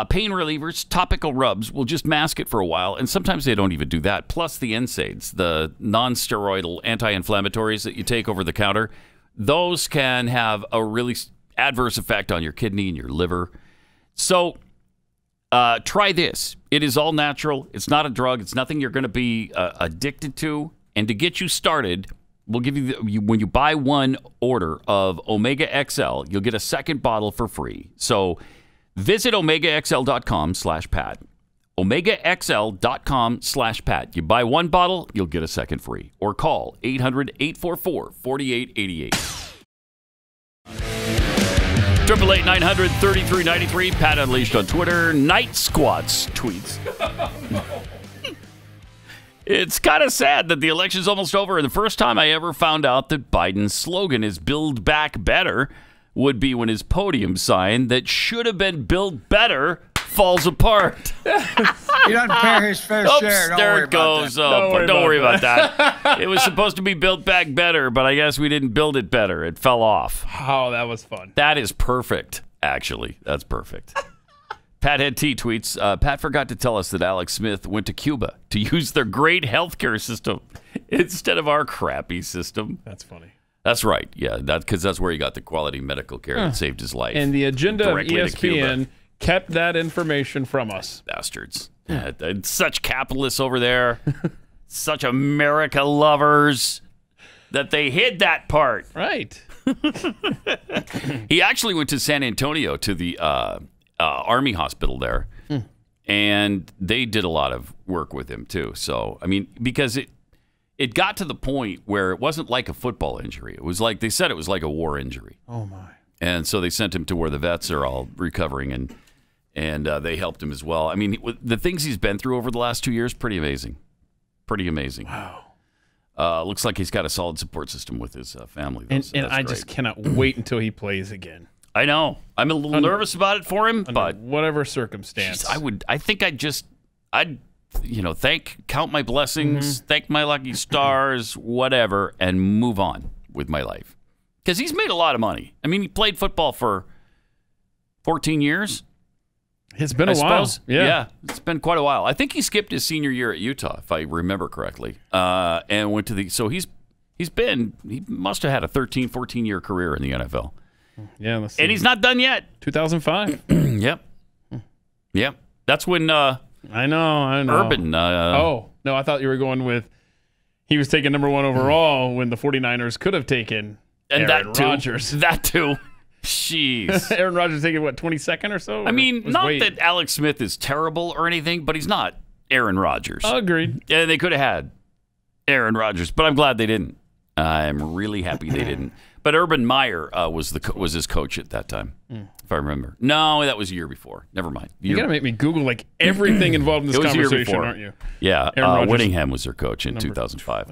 Pain relievers, topical rubs will just mask it for a while, and sometimes they don't even do that. Plus the NSAIDs, the non-steroidal anti-inflammatories that you take over the counter, those can have a really adverse effect on your kidney and your liver. So try this. It is all natural. It's not a drug. It's nothing you're going to be addicted to. And to get you started, we'll give you, when you buy one order of Omega XL, you'll get a second bottle for free. So visit OmegaXL.com/Pat. OmegaXL.com/Pat. You buy one bottle, you'll get a second free. Or call 800-844-4888. 888-900-3393. Pat Unleashed on Twitter. Night Squats tweets. It's kind of sad that the election's almost over, and the first time I ever found out that Biden's slogan is Build Back Better would be when his podium sign that should have been Build Better falls apart. He doesn't pay his fair share. Don't there worry it goes. Don't worry about that. It was supposed to be Built Back Better, but I guess we didn't build it better. It fell off. Oh, that was fun. That is perfect, actually. That's perfect. Pat Head T tweets, Pat forgot to tell us that Alex Smith went to Cuba to use their great healthcare system instead of our crappy system. That's funny. That's right. Yeah, because that's where he got the quality medical care that saved his life. And the agenda of Directly to Cuba. ESPN kept that information from us. Bastards. Such capitalists over there, such America lovers, that they hid that part. Right. He actually went to San Antonio to the Army hospital there, and they did a lot of work with him too. So, I mean, because it got to the point where it wasn't like a football injury. It was like, they said it was like a war injury. Oh, my. And so they sent him to where the vets are all recovering, and they helped him as well. I mean, the things he's been through over the last 2 years, pretty amazing. Pretty amazing. Wow. Looks like he's got a solid support system with his family. And I just cannot wait until he plays again. I know. I'm a little nervous about it for him, but whatever circumstance. I'd count my blessings, thank my lucky stars, whatever, and move on with my life. Because he's made a lot of money. I mean, he played football for 14 years. It's been a while. Yeah, it's been quite a while. I think he skipped his senior year at Utah, if I remember correctly, and went to the. So he must have had a 13, 14-year career in the NFL. Yeah, let's see. And he's not done yet. 2005. Yep. That's when. I know. Urban. No, I thought you were going with. He was taken number 1 overall when the 49ers could have taken Aaron Rodgers. That too. Jeez. Aaron Rodgers taking, 22nd or so? I mean, not that Alex Smith is terrible or anything, but he's not Aaron Rodgers. Agreed. Yeah, they could have had Aaron Rodgers, but I'm glad they didn't. I'm really happy they didn't. But Urban Meyer was his coach at that time, if I remember. No, that was a year before. Never mind. You got to make me Google everything involved in this conversation, aren't you? Yeah, Whittingham was their coach in 2005.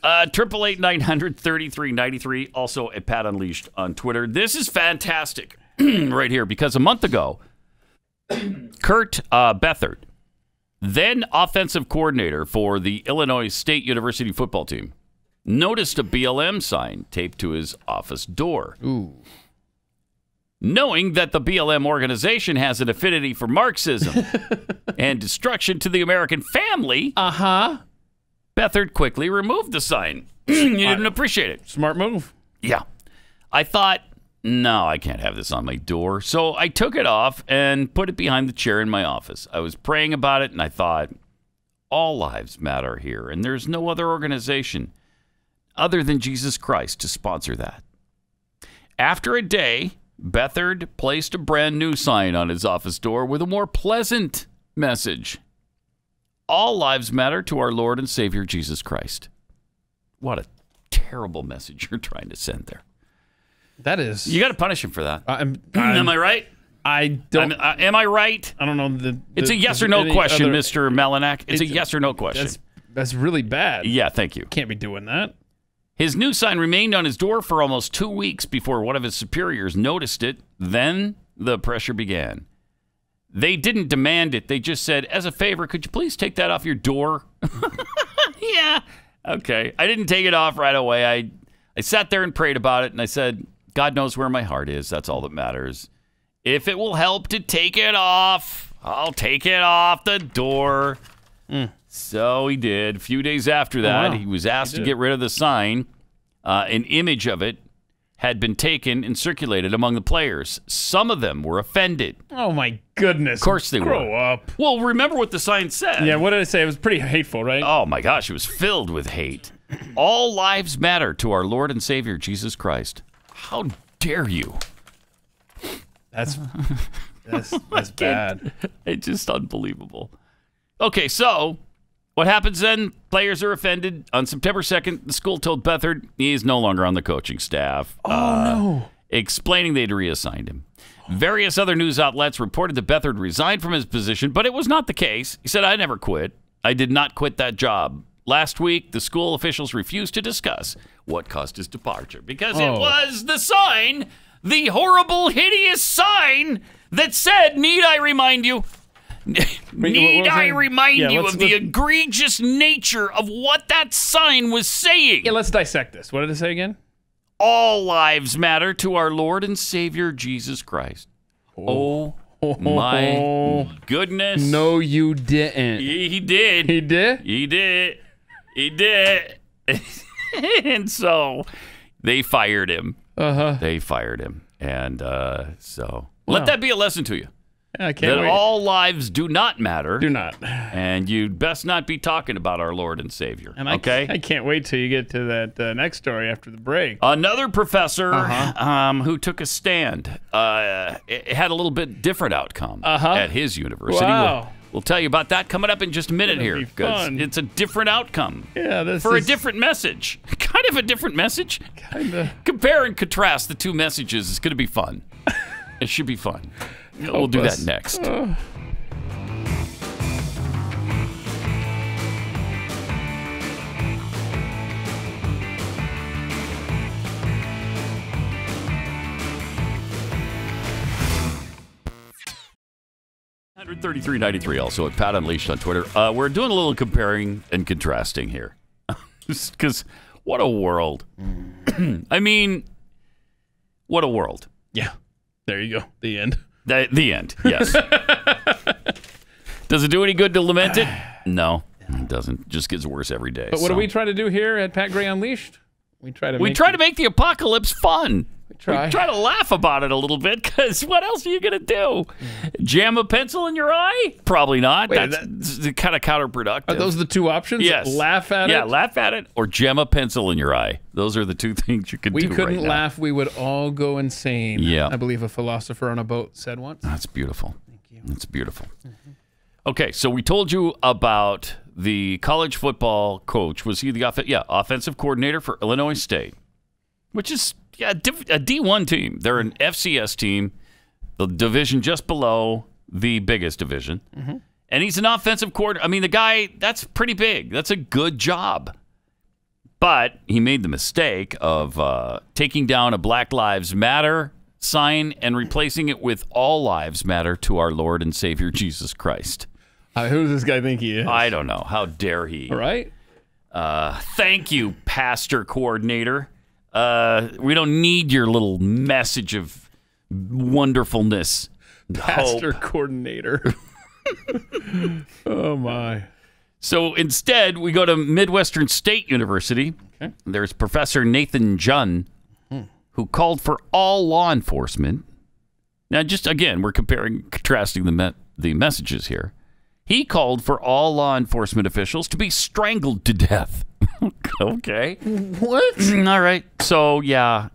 888-900-3393. Also at Pat Unleashed on Twitter. This is fantastic right here because a month ago, Kurt Beathard, then offensive coordinator for the Illinois State University football team, noticed a BLM sign taped to his office door. Ooh. Knowing that the BLM organization has an affinity for Marxism and destruction to the American family, Beathard quickly removed the sign. He didn't appreciate it. Smart move. Yeah. I thought, no, I can't have this on my door. So I took it off and put it behind the chair in my office. I was praying about it, and I thought, all lives matter here, and there's no other organization other than Jesus Christ to sponsor that. After a day, Beathard placed a brand new sign on his office door with a more pleasant message. All lives matter to our Lord and Savior Jesus Christ. What a terrible message you're trying to send there. That is. You got to punish him for that. Am I right? I don't. Am I right? I don't know. It's a yes or no question, Mr. Melinak. It's a yes or no question. That's really bad. Yeah, thank you. Can't be doing that. His new sign remained on his door for almost 2 weeks before one of his superiors noticed it. Then the pressure began. They didn't demand it. They just said, as a favor, could you please take that off your door? Yeah. Okay. I didn't take it off right away. I sat there and prayed about it, and I said, God knows where my heart is. That's all that matters. If it will help to take it off, I'll take it off the door. So he did. A few days after that, he was asked to get rid of the sign. An image of it had been taken and circulated among the players. Some of them were offended. Oh, my goodness. Of course they were. Grow up. Well, remember what the sign said. Yeah, what did it say? It was pretty hateful, right? Oh, my gosh. It was filled with hate. All lives matter to our Lord and Savior, Jesus Christ. How dare you? That's bad. It's just unbelievable. Okay, so what happens then? Players are offended. On September 2nd, the school told Beathard he is no longer on the coaching staff. No. Explaining they'd reassigned him. Various other news outlets reported that Beathard resigned from his position, but it was not the case. He said, I never quit. I did not quit that job. Last week, the school officials refused to discuss what caused his departure because it was the sign, the horrible, hideous sign that said, need I remind you? Need I remind you of the egregious nature of what that sign was saying? Yeah, let's dissect this. What did it say again? All lives matter to our Lord and Savior, Jesus Christ. Oh my goodness. No, you didn't. He did. He did? He did. He did. And so they fired him. They fired him. And so let that be a lesson to you. I can't wait. all lives do not matter. Do not. And you'd best not be talking about our Lord and Savior. And okay? I can't wait till you get to that next story after the break. Another professor who took a stand it had a little bit different outcome at his university. Wow. We'll tell you about that coming up in just a minute here. Because it's a different outcome. Yeah, for a different message. Kind of a different message. Kinda. Compare and contrast the two messages. It's going to be fun. It should be fun. We'll do that next. 133.93 also at Pat Unleashed on Twitter. We're doing a little comparing and contrasting here. Because what a world. I mean, what a world. Yeah. There you go. The end. The end, yes. Does it do any good to lament it? No, it doesn't. It just gets worse every day. But what do we try to do here at Pat Gray Unleashed? We try to make the apocalypse fun. We try to laugh about it a little bit, because what else are you going to do? Jam a pencil in your eye? Probably not. Wait, that's kind of counterproductive. Are those the two options? Yes. Laugh at it? Yeah, laugh at it or jam a pencil in your eye. Those are the two things you can do We couldn't right now. laugh. We would all go insane. Yeah. I believe a philosopher on a boat said once. That's beautiful. Thank you. That's beautiful. Okay, so we told you about the college football coach. Was he the offensive coordinator for Illinois State, which is a D1 team. They're an FCS team, the division just below the biggest division. And he's an offensive coordinator. I mean, the guy, that's pretty big. That's a good job. But he made the mistake of taking down a Black Lives Matter sign and replacing it with All Lives Matter to our Lord and Savior Jesus Christ. Who does this guy think he is? I don't know. How dare he? Right? Thank you, pastor coordinator. We don't need your little message of wonderfulness. Pastor coordinator. Oh, my. So instead, we go to Midwestern State University. Okay. There's Professor Nathan Junn, who called for all law enforcement. Now, just again, we're comparing, contrasting the messages here. He called for all law enforcement officials to be strangled to death. Okay. What? All right. So, yeah.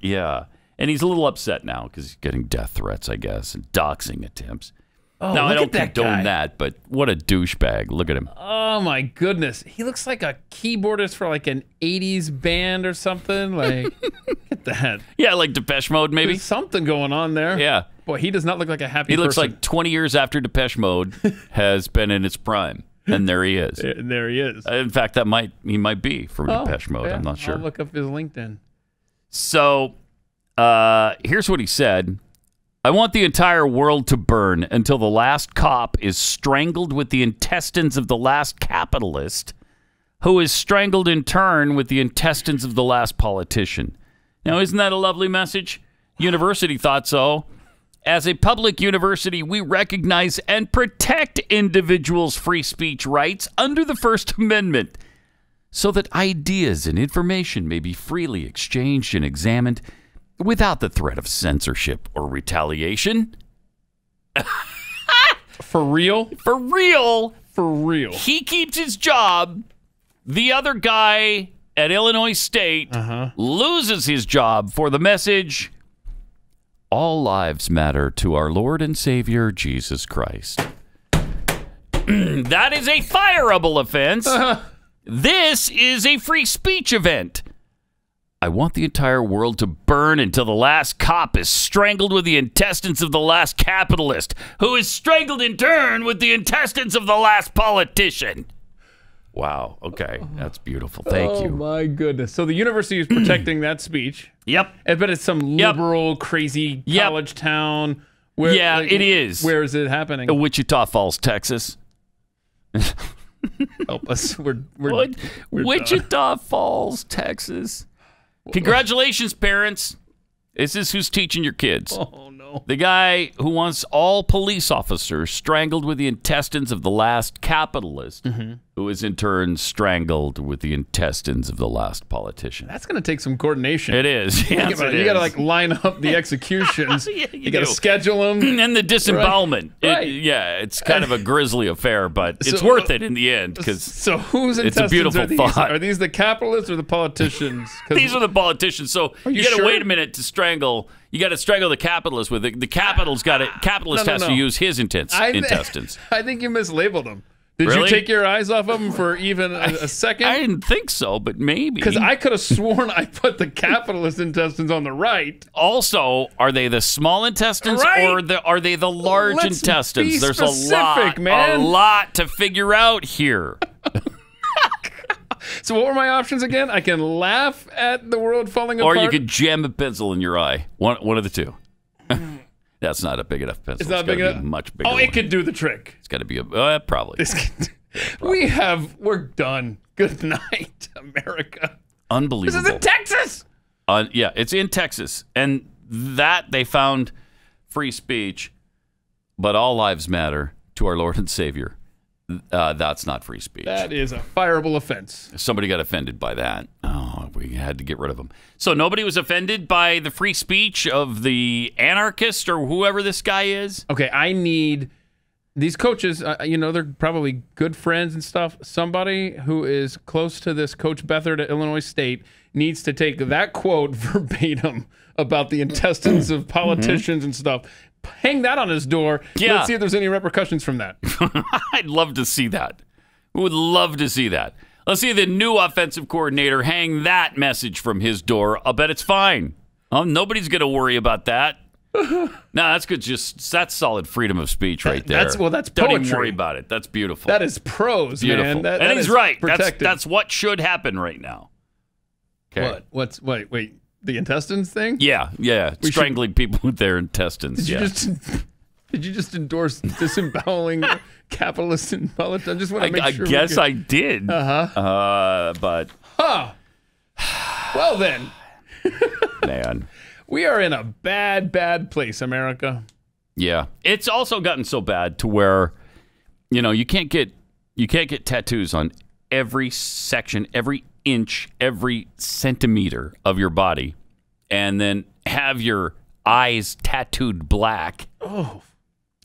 And he's a little upset now because he's getting death threats, I guess, and doxing attempts. Oh, now, I don't that condone guy. that, but what a douchebag. Look at him. Oh, my goodness. He looks like a keyboardist for like an 80s band or something. Like, look at that. Yeah, like Depeche Mode, maybe. There's something going on there. Yeah. Boy, he does not look like a happy He looks person. like 20 years after Depeche Mode has been in its prime. And there he is. There he is. In fact, he might be from Depeche Mode. Yeah. I'm not sure. I'll look up his LinkedIn. So, here's what he said. I want the entire world to burn until the last cop is strangled with the intestines of the last capitalist, who is strangled in turn with the intestines of the last politician. Now, isn't that a lovely message? University thought so. As a public university, we recognize and protect individuals' free speech rights under the First Amendment so that ideas and information may be freely exchanged and examined without the threat of censorship or retaliation. For real? For real. For real. He keeps his job. The other guy at Illinois State loses his job for the message, all lives matter to our Lord and Savior, Jesus Christ. That is a fireable offense. This is a free speech event. I want the entire world to burn until the last cop is strangled with the intestines of the last capitalist, who is strangled in turn with the intestines of the last politician. Wow. Okay. That's beautiful. Thank you. Oh, my goodness. So the university is protecting that speech. Yep. I bet it's some liberal, crazy college town. Where, it is. Where is it happening? Wichita Falls, Texas. Help us. We're Wichita Falls, Texas. Congratulations, parents. This is who's teaching your kids. Oh, no. The guy who wants all police officers strangled with the intestines of the last capitalist who is in turn strangled with the intestines of the last politician. That's going to take some coordination. It is. Yes, you got to like line up the executions. you got to schedule them. And the disembowelment. Right. It's kind of a grisly affair, but it's worth it in the end. So whose it's intestines a beautiful are these? thought. Are these the capitalists or the politicians? These are the politicians. So you got to wait a minute to strangle. You got to strangle the capitalist with it. The capitalist has to use his intestines. I think you mislabeled them. Did you take your eyes off of them for even a second? I didn't think so, but maybe. Because I could have sworn I put the capitalist intestines on the right. Also, are they the small intestines or are they the large intestines? There's a lot to figure out here. So what were my options again? I can laugh at the world falling apart. Or you could jam a pencil in your eye. One of the two. That's not a big enough pencil. It's not big enough. Much bigger. Oh, it could do the trick. It's got to be probably. We're done. Good night, America. Unbelievable. This is in Texas. Yeah, it's in Texas, and that they found free speech, but all lives matter to our Lord and Savior. That's not free speech. That is a fireable offense. Somebody got offended by that. Oh, we had to get rid of them. So nobody was offended by the free speech of the anarchist or whoever this guy is? Okay, I need these coaches, they're probably good friends and stuff. Somebody who is close to this Coach Beathard at Illinois State needs to take that quote verbatim about the intestines of politicians and stuff. Hang that on his door. Yeah. Let's see if there's any repercussions from that. I'd love to see that. We would love to see that. Let's see the new offensive coordinator hang that message from his door. I'll bet it's fine. Nobody's going to worry about that. No, that's good. That's solid freedom of speech right there. That's poetry. Don't even worry about it. That's beautiful. That is prose, beautiful. Man. And he's right. Protected. That's what should happen right now. Okay. Wait. The intestines thing? Yeah. Strangling people with their intestines. Did you just endorse disemboweling capitalists and politics? I just want to make sure. I guess I did. But. Well then. Man. We are in a bad, bad place, America. Yeah. It's also gotten so bad to where, you can't get tattoos on every section, every inch, every centimeter of your body, and then have your eyes tattooed black. Oh.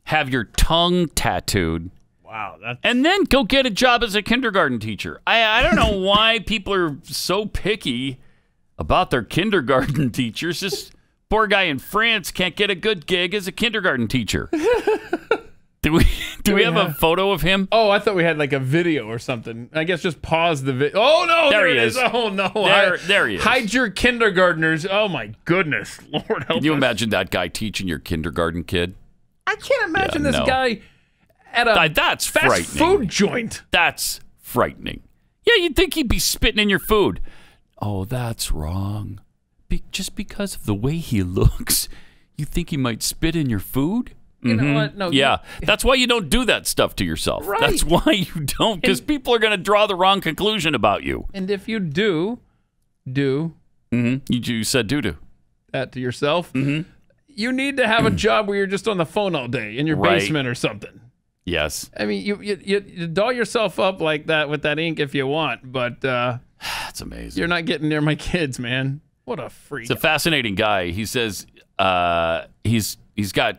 Have your tongue tattooed. Wow. And then go get a job as a kindergarten teacher. I don't know why people are so picky about their kindergarten teachers. This poor guy in France can't get a good gig as a kindergarten teacher. Do we have a photo of him? Oh, I thought we had like a video or something. I guess just pause the video. Oh, no, there he is. Oh, no. There he is. Hide your kindergartners. Oh, my goodness. Lord help us. Can you imagine that guy teaching your kindergarten kid? I can't imagine this guy at a that's fast food joint. That's frightening. Yeah, you'd think he'd be spitting in your food. Oh, that's wrong. Just because of the way he looks, you think he might spit in your food? You know what? No. Yeah, that's why you don't do that stuff to yourself. Right. That's why you don't, because people are going to draw the wrong conclusion about you. And if you do you said do that to yourself, you need to have a job where you're just on the phone all day in your basement or something. Yes. I mean, you doll yourself up like that with that ink if you want, but that's amazing. You're not getting near my kids, man. What a freak. It's a fascinating guy. He says he's got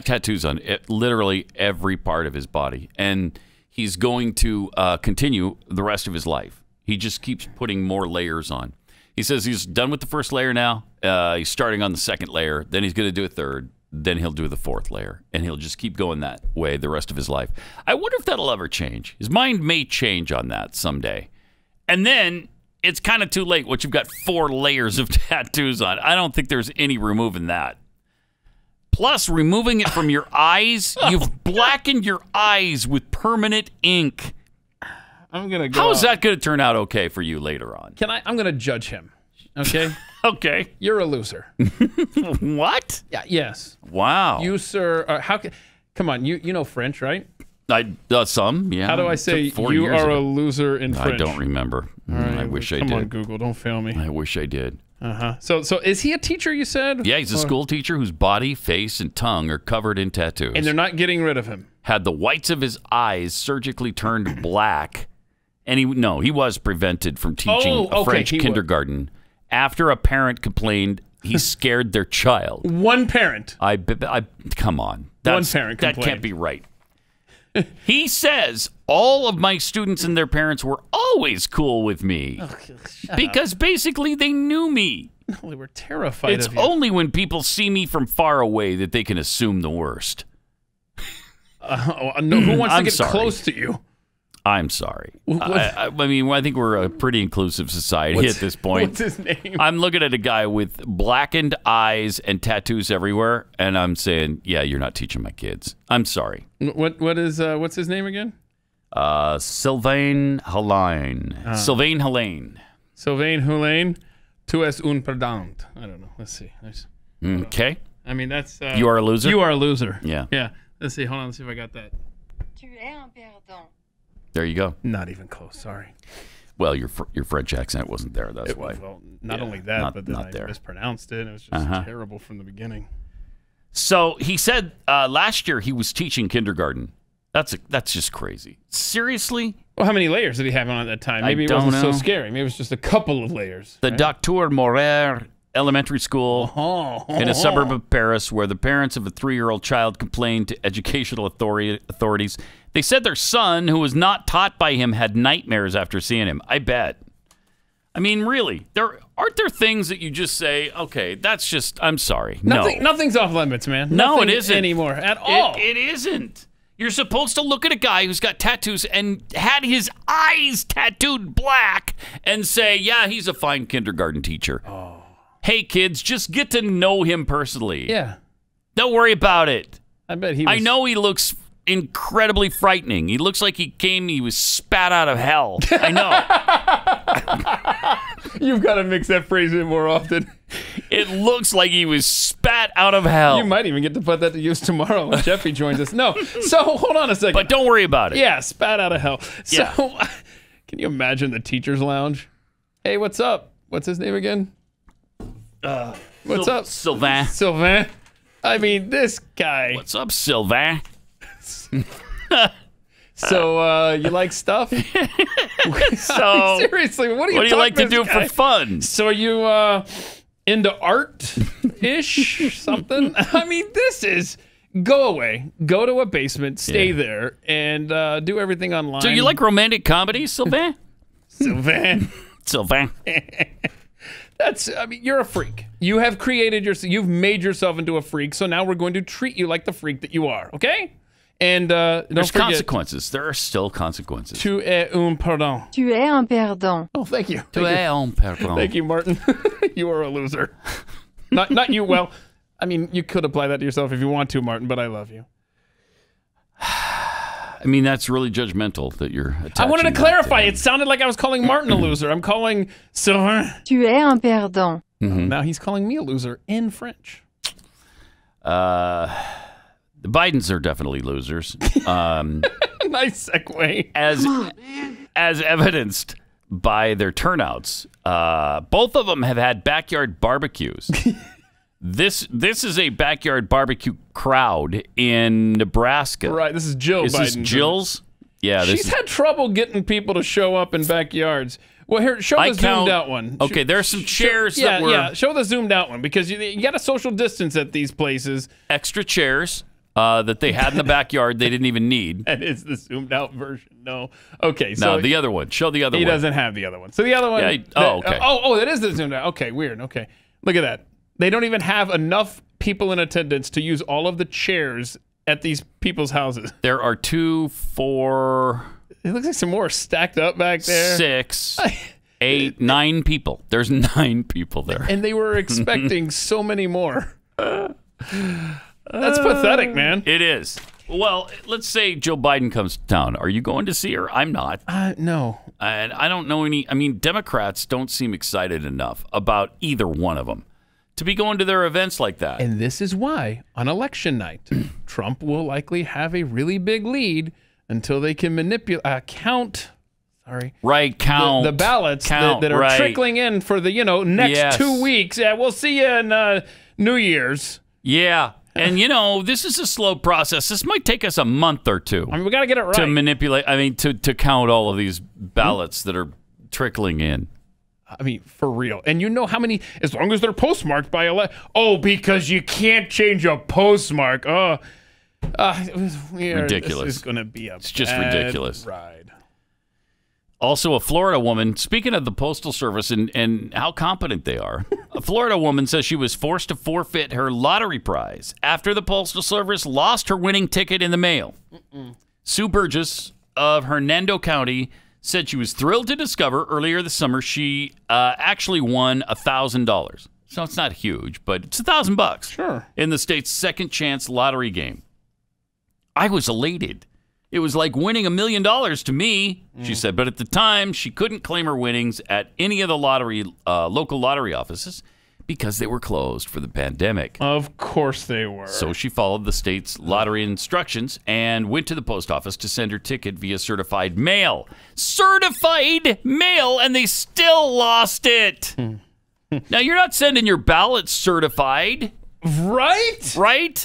tattoos on literally every part of his body, and he's going to continue the rest of his life. He just keeps putting more layers on. He says he's done with the first layer now. He's starting on the second layer. Then he's going to do a third. Then he'll do the fourth layer, and he'll just keep going that way the rest of his life. I wonder if that'll ever change. His mind may change on that someday. And then it's kind of too late once you've got 4 layers of tattoos on. I don't think there's any removing that. Plus, removing it from your eyes, you've blackened your eyes with permanent ink. I'm gonna go. How is that going to turn out okay for you later on? I'm going to judge him. Okay. Okay. You're a loser. What? Yeah. Yes. Wow. You, sir. Come on. You know French, right? Some. Yeah. How do I say you are a loser in French? I don't remember. Right, I wish I did. Come on, Google. Don't fail me. I wish I did. So is he a teacher, you said? Yeah, he's a school teacher whose body, face, and tongue are covered in tattoos. And they're not getting rid of him. Had the whites of his eyes surgically turned black And he was prevented from teaching a French kindergarten after a parent complained he scared their child. One parent. Come on. One parent complained. That can't be right. He says all of my students and their parents were always cool with me because basically they knew me. No, they were terrified It's of you. only when people see me from far away that they can assume the worst. Who wants to get close to you? I'm sorry. I mean, I think we're a pretty inclusive society at this point. What's his name? I'm looking at a guy with blackened eyes and tattoos everywhere, and I'm saying, yeah, you're not teaching my kids. I'm sorry. What's his name again? Sylvain Helaine. Sylvain Helaine. Sylvain Helaine. Tu es un perdant. I don't know. Let's see. Okay. I mean, that's... you are a loser? You are a loser. Yeah. Yeah. Let's see. Hold on. Let's see if I got that. Tu es un perdant. There you go. Not even close. Sorry. Well, your French accent wasn't there. That's why. Well, not only that, but then I mispronounced it. It was just terrible from the beginning. So he said last year he was teaching kindergarten. That's just crazy. Seriously? Well, how many layers did he have on at that time? Maybe it wasn't so scary. Maybe it was just a couple of layers. The Docteur Morer Elementary School in a suburb of Paris, where the parents of a 3-year-old child complained to educational authorities. They said their son, who was not taught by him, had nightmares after seeing him. I bet. I mean, really, aren't there things that you just say, okay, that's just, I'm sorry. Nothing's off limits, man. No, it isn't. Anymore at all. It isn't. You're supposed to look at a guy who's got tattoos and had his eyes tattooed black and say, yeah, he's a fine kindergarten teacher. Oh. Hey, kids, just get to know him personally. Yeah. Don't worry about it. I bet he was... I know he looks incredibly frightening. He looks like he was spat out of hell. I know. You've got to mix that phrase in more often. It looks like he was spat out of hell. You might even get to put that to use tomorrow when Jeffy joins us. No. So, hold on a second. But don't worry about it. Yeah, spat out of hell. So, can you imagine the teacher's lounge? Hey, what's up? What's his name again? What's up? Sylvain. Sylvain. I mean, this guy. What's up, Sylvain? So, you like stuff? So, seriously, what do you like to do for fun? So, are you into art-ish? Something? I mean, this is... Go away. Go to a basement. Stay there. And do everything online. So, you like romantic comedies, Sylvain? Sylvain. Sylvain. You're a freak. You have you've made yourself into a freak, so now we're going to treat you like the freak that you are, okay? And there's consequences. There are still consequences. Tu es un perdant. Tu es un perdant. Oh, thank you. Tu es un perdant. Thank you, Martin. You are a loser. Not you. Well, I mean, you could apply that to yourself if you want to, Martin, but I love you. I mean, that's really judgmental that you're attaching. I wanted to clarify. It sounded like I was calling Martin a loser. I'm calling Sylvain. Tu es un perdant. Now he's calling me a loser in French. The Bidens are definitely losers. Nice segue. As evidenced by their turnouts. Both of them have had backyard barbecues. This is a backyard barbecue crowd in Nebraska. Right, this is Jill Biden. Is this Jill's? Yeah. She's had trouble getting people to show up in backyards. Well, here, show the zoomed out one. Okay, there's some chairs that were... Yeah, show the zoomed out one, because you got to social distance at these places. Extra chairs that they had in the backyard they didn't even need. That is the zoomed out version. No. Okay, so... No, the other one. Show the other one. He doesn't have the other one. So the other one... Okay. That is the zoomed out. Okay, weird. Okay. Look at that. They don't even have enough people in attendance to use all of the chairs at these people's houses. There are 2, 4... It looks like some more stacked up back there. 6, 8, 9 people. There's 9 people there. And they were expecting so many more. That's pathetic, man. It is. Well, let's say Joe Biden comes to town. Are you going to see her? I'm not. No. And I don't know any... I mean, Democrats don't seem excited enough about either one of them to be going to their events like that. And this is why, on election night, Trump will likely have a really big lead until they can count the ballots that are trickling in for the next 2 weeks. Yeah, we'll see you in New Year's. Yeah. And, this is a slow process. This might take us a month or two. I mean, we got to get it right. To manipulate, to count all of these ballots that are trickling in. I mean, for real. And you know how many, as long as they're postmarked by because you can't change a postmark. Ridiculous. This is going to be it's just ridiculous. Ride. Also, a Florida woman, speaking of the Postal Service and how competent they are, a Florida woman says she was forced to forfeit her lottery prize after the Postal Service lost her winning ticket in the mail. Sue Burgess of Hernando County said she was thrilled to discover earlier this summer she actually won $1,000. So it's not huge, but it's $1,000. Sure. In the state's second chance lottery game. I was elated. It was like winning $1 million to me, she said. But at the time, she couldn't claim her winnings at any of the local lottery offices because they were closed for the pandemic. Of course they were. So she followed the state's lottery instructions and went to the post office to send her ticket via certified mail. Certified mail, and they still lost it. Now, you're not sending your ballot certified. Right? Right?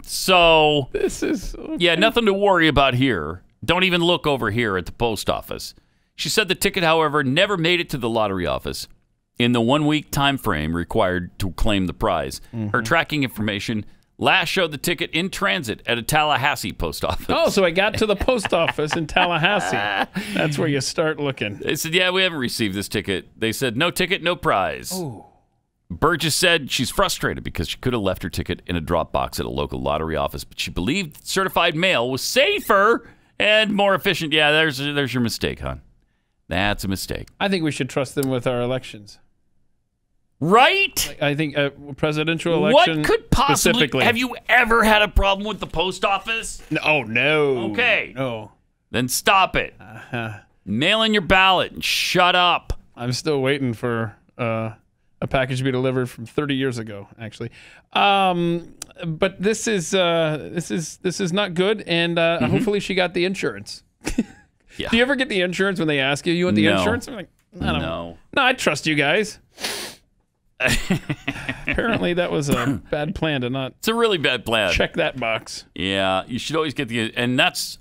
So, this is okay. Yeah, nothing to worry about here. Don't even look over here at the post office. She said the ticket, however, never made it to the lottery office in the 1-week time frame required to claim the prize. Her tracking information last showed the ticket in transit at a Tallahassee post office. Oh, so I got to the post office in Tallahassee. That's where you start looking. They said, yeah, we haven't received this ticket. They said, no ticket, no prize. Oh. Burgess said she's frustrated because she could have left her ticket in a drop box at a local lottery office, but she believed certified mail was safer and more efficient. Yeah, there's your mistake, hon. That's a mistake. I think we should trust them with our elections. Right? I think a presidential election. What could possibly? Specifically. Have you ever had a problem with the post office? Oh, no. Okay. No. Then stop it. Mail in your ballot and shut up. I'm still waiting for a package to be delivered from 30 years ago, actually. But this is not good, and hopefully she got the insurance. Yeah. Do you ever get the insurance when they ask you? You want the insurance? I'm like, I don't know. No, I trust you guys. Apparently, that was a bad plan to not. It's a really bad plan. Check that box. Yeah, you should always get and that's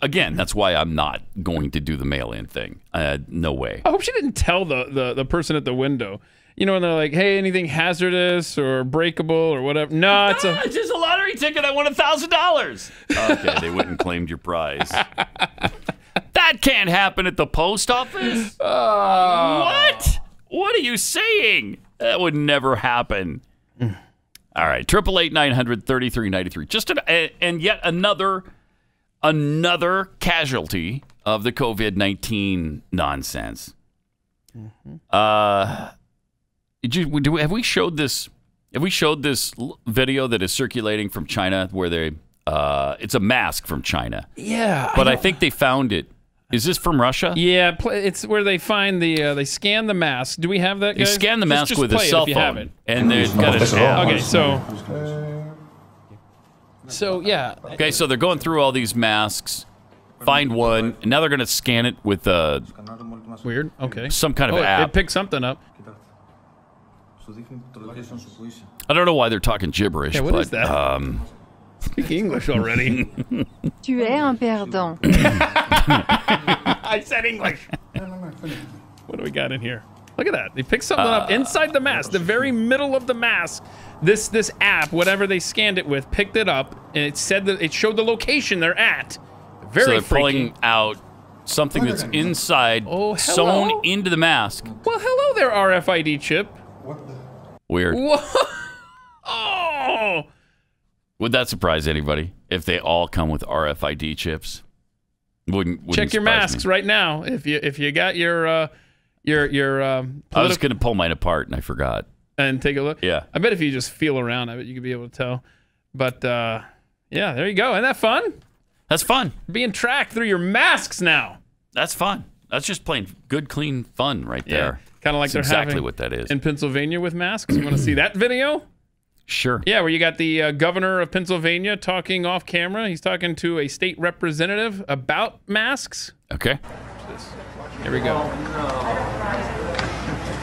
why I'm not going to do the mail-in thing. No way. I hope she didn't tell the person at the window. You know, when they're like, hey, anything hazardous or breakable or whatever. No, it's just a lottery ticket. I won $1,000. Okay, they wouldn't claimed your prize. That can't happen at the post office. What? What are you saying? That would never happen. All right, 888-900-3393. Just and yet another casualty of the COVID-19 nonsense. Have we showed this? Have we showed this video that is circulating from China where it's a mask from China? Yeah, but I think they found it. Is this from Russia? Yeah, it's where they find they scan the mask. Do we have that, guys? They scan the mask with a cell phone, and they've got an app. Okay, so yeah. Okay, so they're going through all these masks, find one, and now they're going to scan it with weird. Okay, some kind of app. It picked something up. I don't know why they're talking gibberish. Yeah, what but, is that? Speak English already. Tu es un perdant. I said English. What do we got in here? Look at that. They picked something up inside the mask, the very middle of the mask. This app, whatever they scanned it with, picked it up, and it said that it showed the location they're at. Very so they're freaky. Pulling out something that's inside, sewn into the mask. Well, hello there, RFID chip. Weird. Oh. Would that surprise anybody if they all come with RFID chips? Wouldn't check your masks right now. If you got your I was going to pull mine apart and I forgot. And take a look. Yeah. I bet if you just feel around, I bet you could be able to tell. But yeah, there you go. Isn't that fun? That's fun. Being tracked through your masks now. That's fun. That's just plain good, clean fun right there. Kind of like That's they're exactly having what that is. in Pennsylvania with masks. You want to see that video? Sure. Yeah, where you got the governor of Pennsylvania talking off camera. He's talking to a state representative about masks. Okay. Here we go.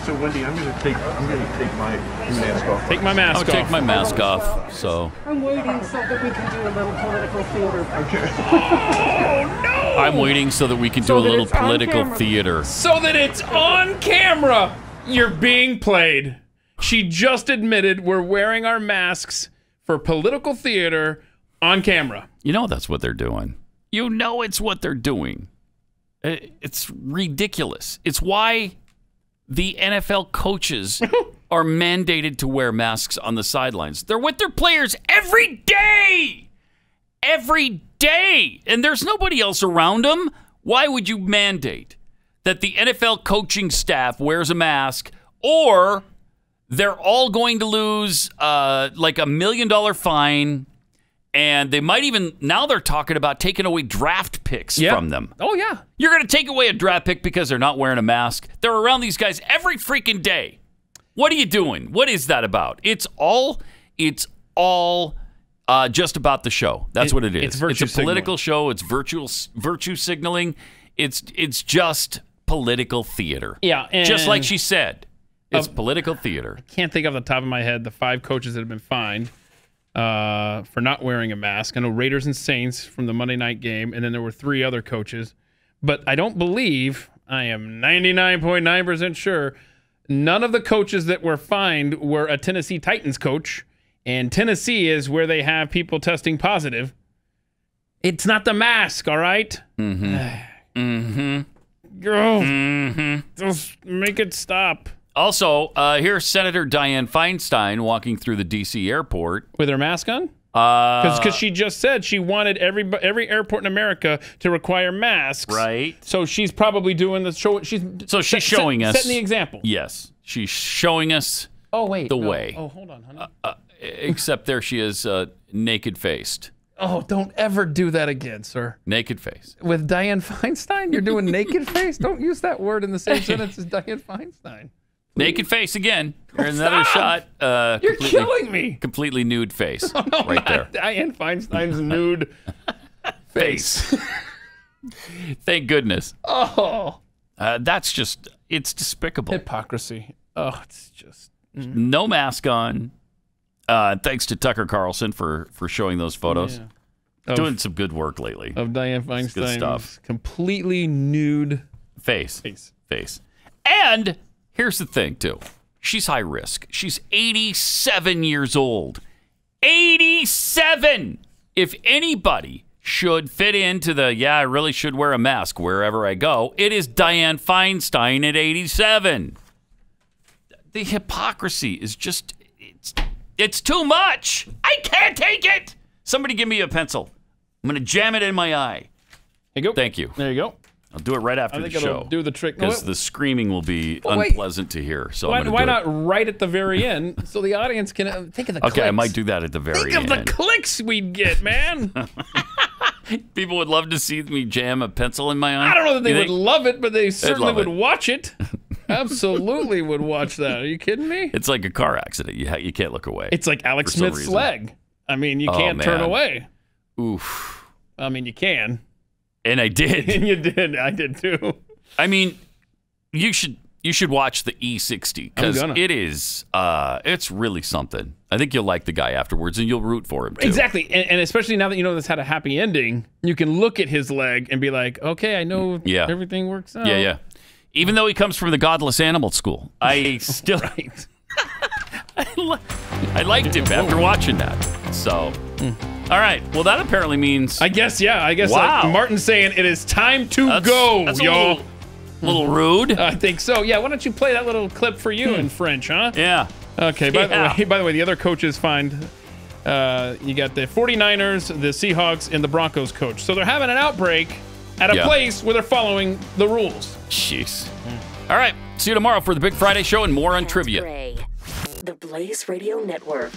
So Wendy, I'm gonna take my mask off. Take my mask off. I'll take my mask off. So I'm waiting so that we can do a little political theater. Okay. Oh no! I'm waiting so that we can do a little political theater. So that it's on camera. You're being played. She just admitted we're wearing our masks for political theater on camera. You know that's what they're doing. You know it's what they're doing. It's ridiculous. It's why the NFL coaches are mandated to wear masks on the sidelines. They're with their players every day. Every day. And there's nobody else around them. Why would you mandate that the NFL coaching staff wears a mask, or they're all going to lose like $1 million fine, and they might even, now they're talking about taking away draft picks from them. Oh, yeah. You're going to take away a draft pick because they're not wearing a mask? They're around these guys every freaking day. What are you doing? What is that about? It's all just about the show. That's what it is. It's a political show. It's virtue signaling. It's just political theater. Yeah. And just like she said. It's political theater. I can't think off the top of my head the 5 coaches that have been fined for not wearing a mask. I know Raiders and Saints from the Monday night game, and then there were 3 other coaches. But I don't believe, I am 99.9% sure, none of the coaches that were fined were a Tennessee Titans coach. And Tennessee is where they have people testing positive. It's not the mask, all right? Mm-hmm. Mm-hmm. Girl, Mm-hmm. just make it stop. Also, here's Senator Dianne Feinstein walking through the D.C. airport. With her mask on? Because she just said she wanted every airport in America to require masks. Right. So she's probably doing the show. She's showing us. Setting the example. Yes. She's showing us the way. Oh, hold on, honey. Except there she is, naked-faced. Oh, don't ever do that again, sir. Naked face. With Dianne Feinstein? You're doing naked face? Don't use that word in the same sentence as Dianne Feinstein. Naked face again. Here's another shot. You're killing me. Completely nude face. Oh, no, right there. Dianne Feinstein's nude face. Thank goodness. Oh. That's just, it's despicable. Hypocrisy. Oh, it's just. No mask on. Thanks to Tucker Carlson for showing those photos. Yeah. Doing some good work lately. Of Dianne Feinstein's good stuff. Completely nude face. And here's the thing, too. She's high risk. She's 87 years old. 87! If anybody should fit into I really should wear a mask wherever I go, it is Dianne Feinstein at 87. The hypocrisy is just, it's too much. I can't take it. Somebody give me a pencil. I'm going to jam it in my eye. Here you go. Thank you. There you go. I'll do it right after the show. It'll do the trick. Because the screaming will be unpleasant to hear. So why not right at the very end so the audience can think of the clicks? Okay, I might do that at the very end. Think of the clicks we'd get, man. People would love to see me jam a pencil in my eye. I don't know that they would love it, but they certainly would watch it. Absolutely would watch that. Are you kidding me? It's like a car accident. You can't look away. It's like Alex Smith's leg. I mean, you can't turn away. Oof. I mean, you can. And I did. And you did. I did too. I mean, you should watch the E60 because it is it's really something. I think you'll like the guy afterwards and you'll root for him too. Exactly. And especially now that you know this had a happy ending, you can look at his leg and be like, okay, I know everything works out. Yeah. Even though he comes from the godless animal school, I still I liked him after watching that. So, all right. Well, that apparently means I guess wow. Martin's saying it is time to go, that's y'all. A little rude. I think so. Yeah. Why don't you play that little clip for you in French, huh? Yeah. Okay. By the way, the other coaches fined. You got the 49ers, the Seahawks, and the Broncos coach. So they're having an outbreak at a place where they're following the rules. Jeez. All right. See you tomorrow for the Big Friday show and more on trivia. The Blaze Radio Network.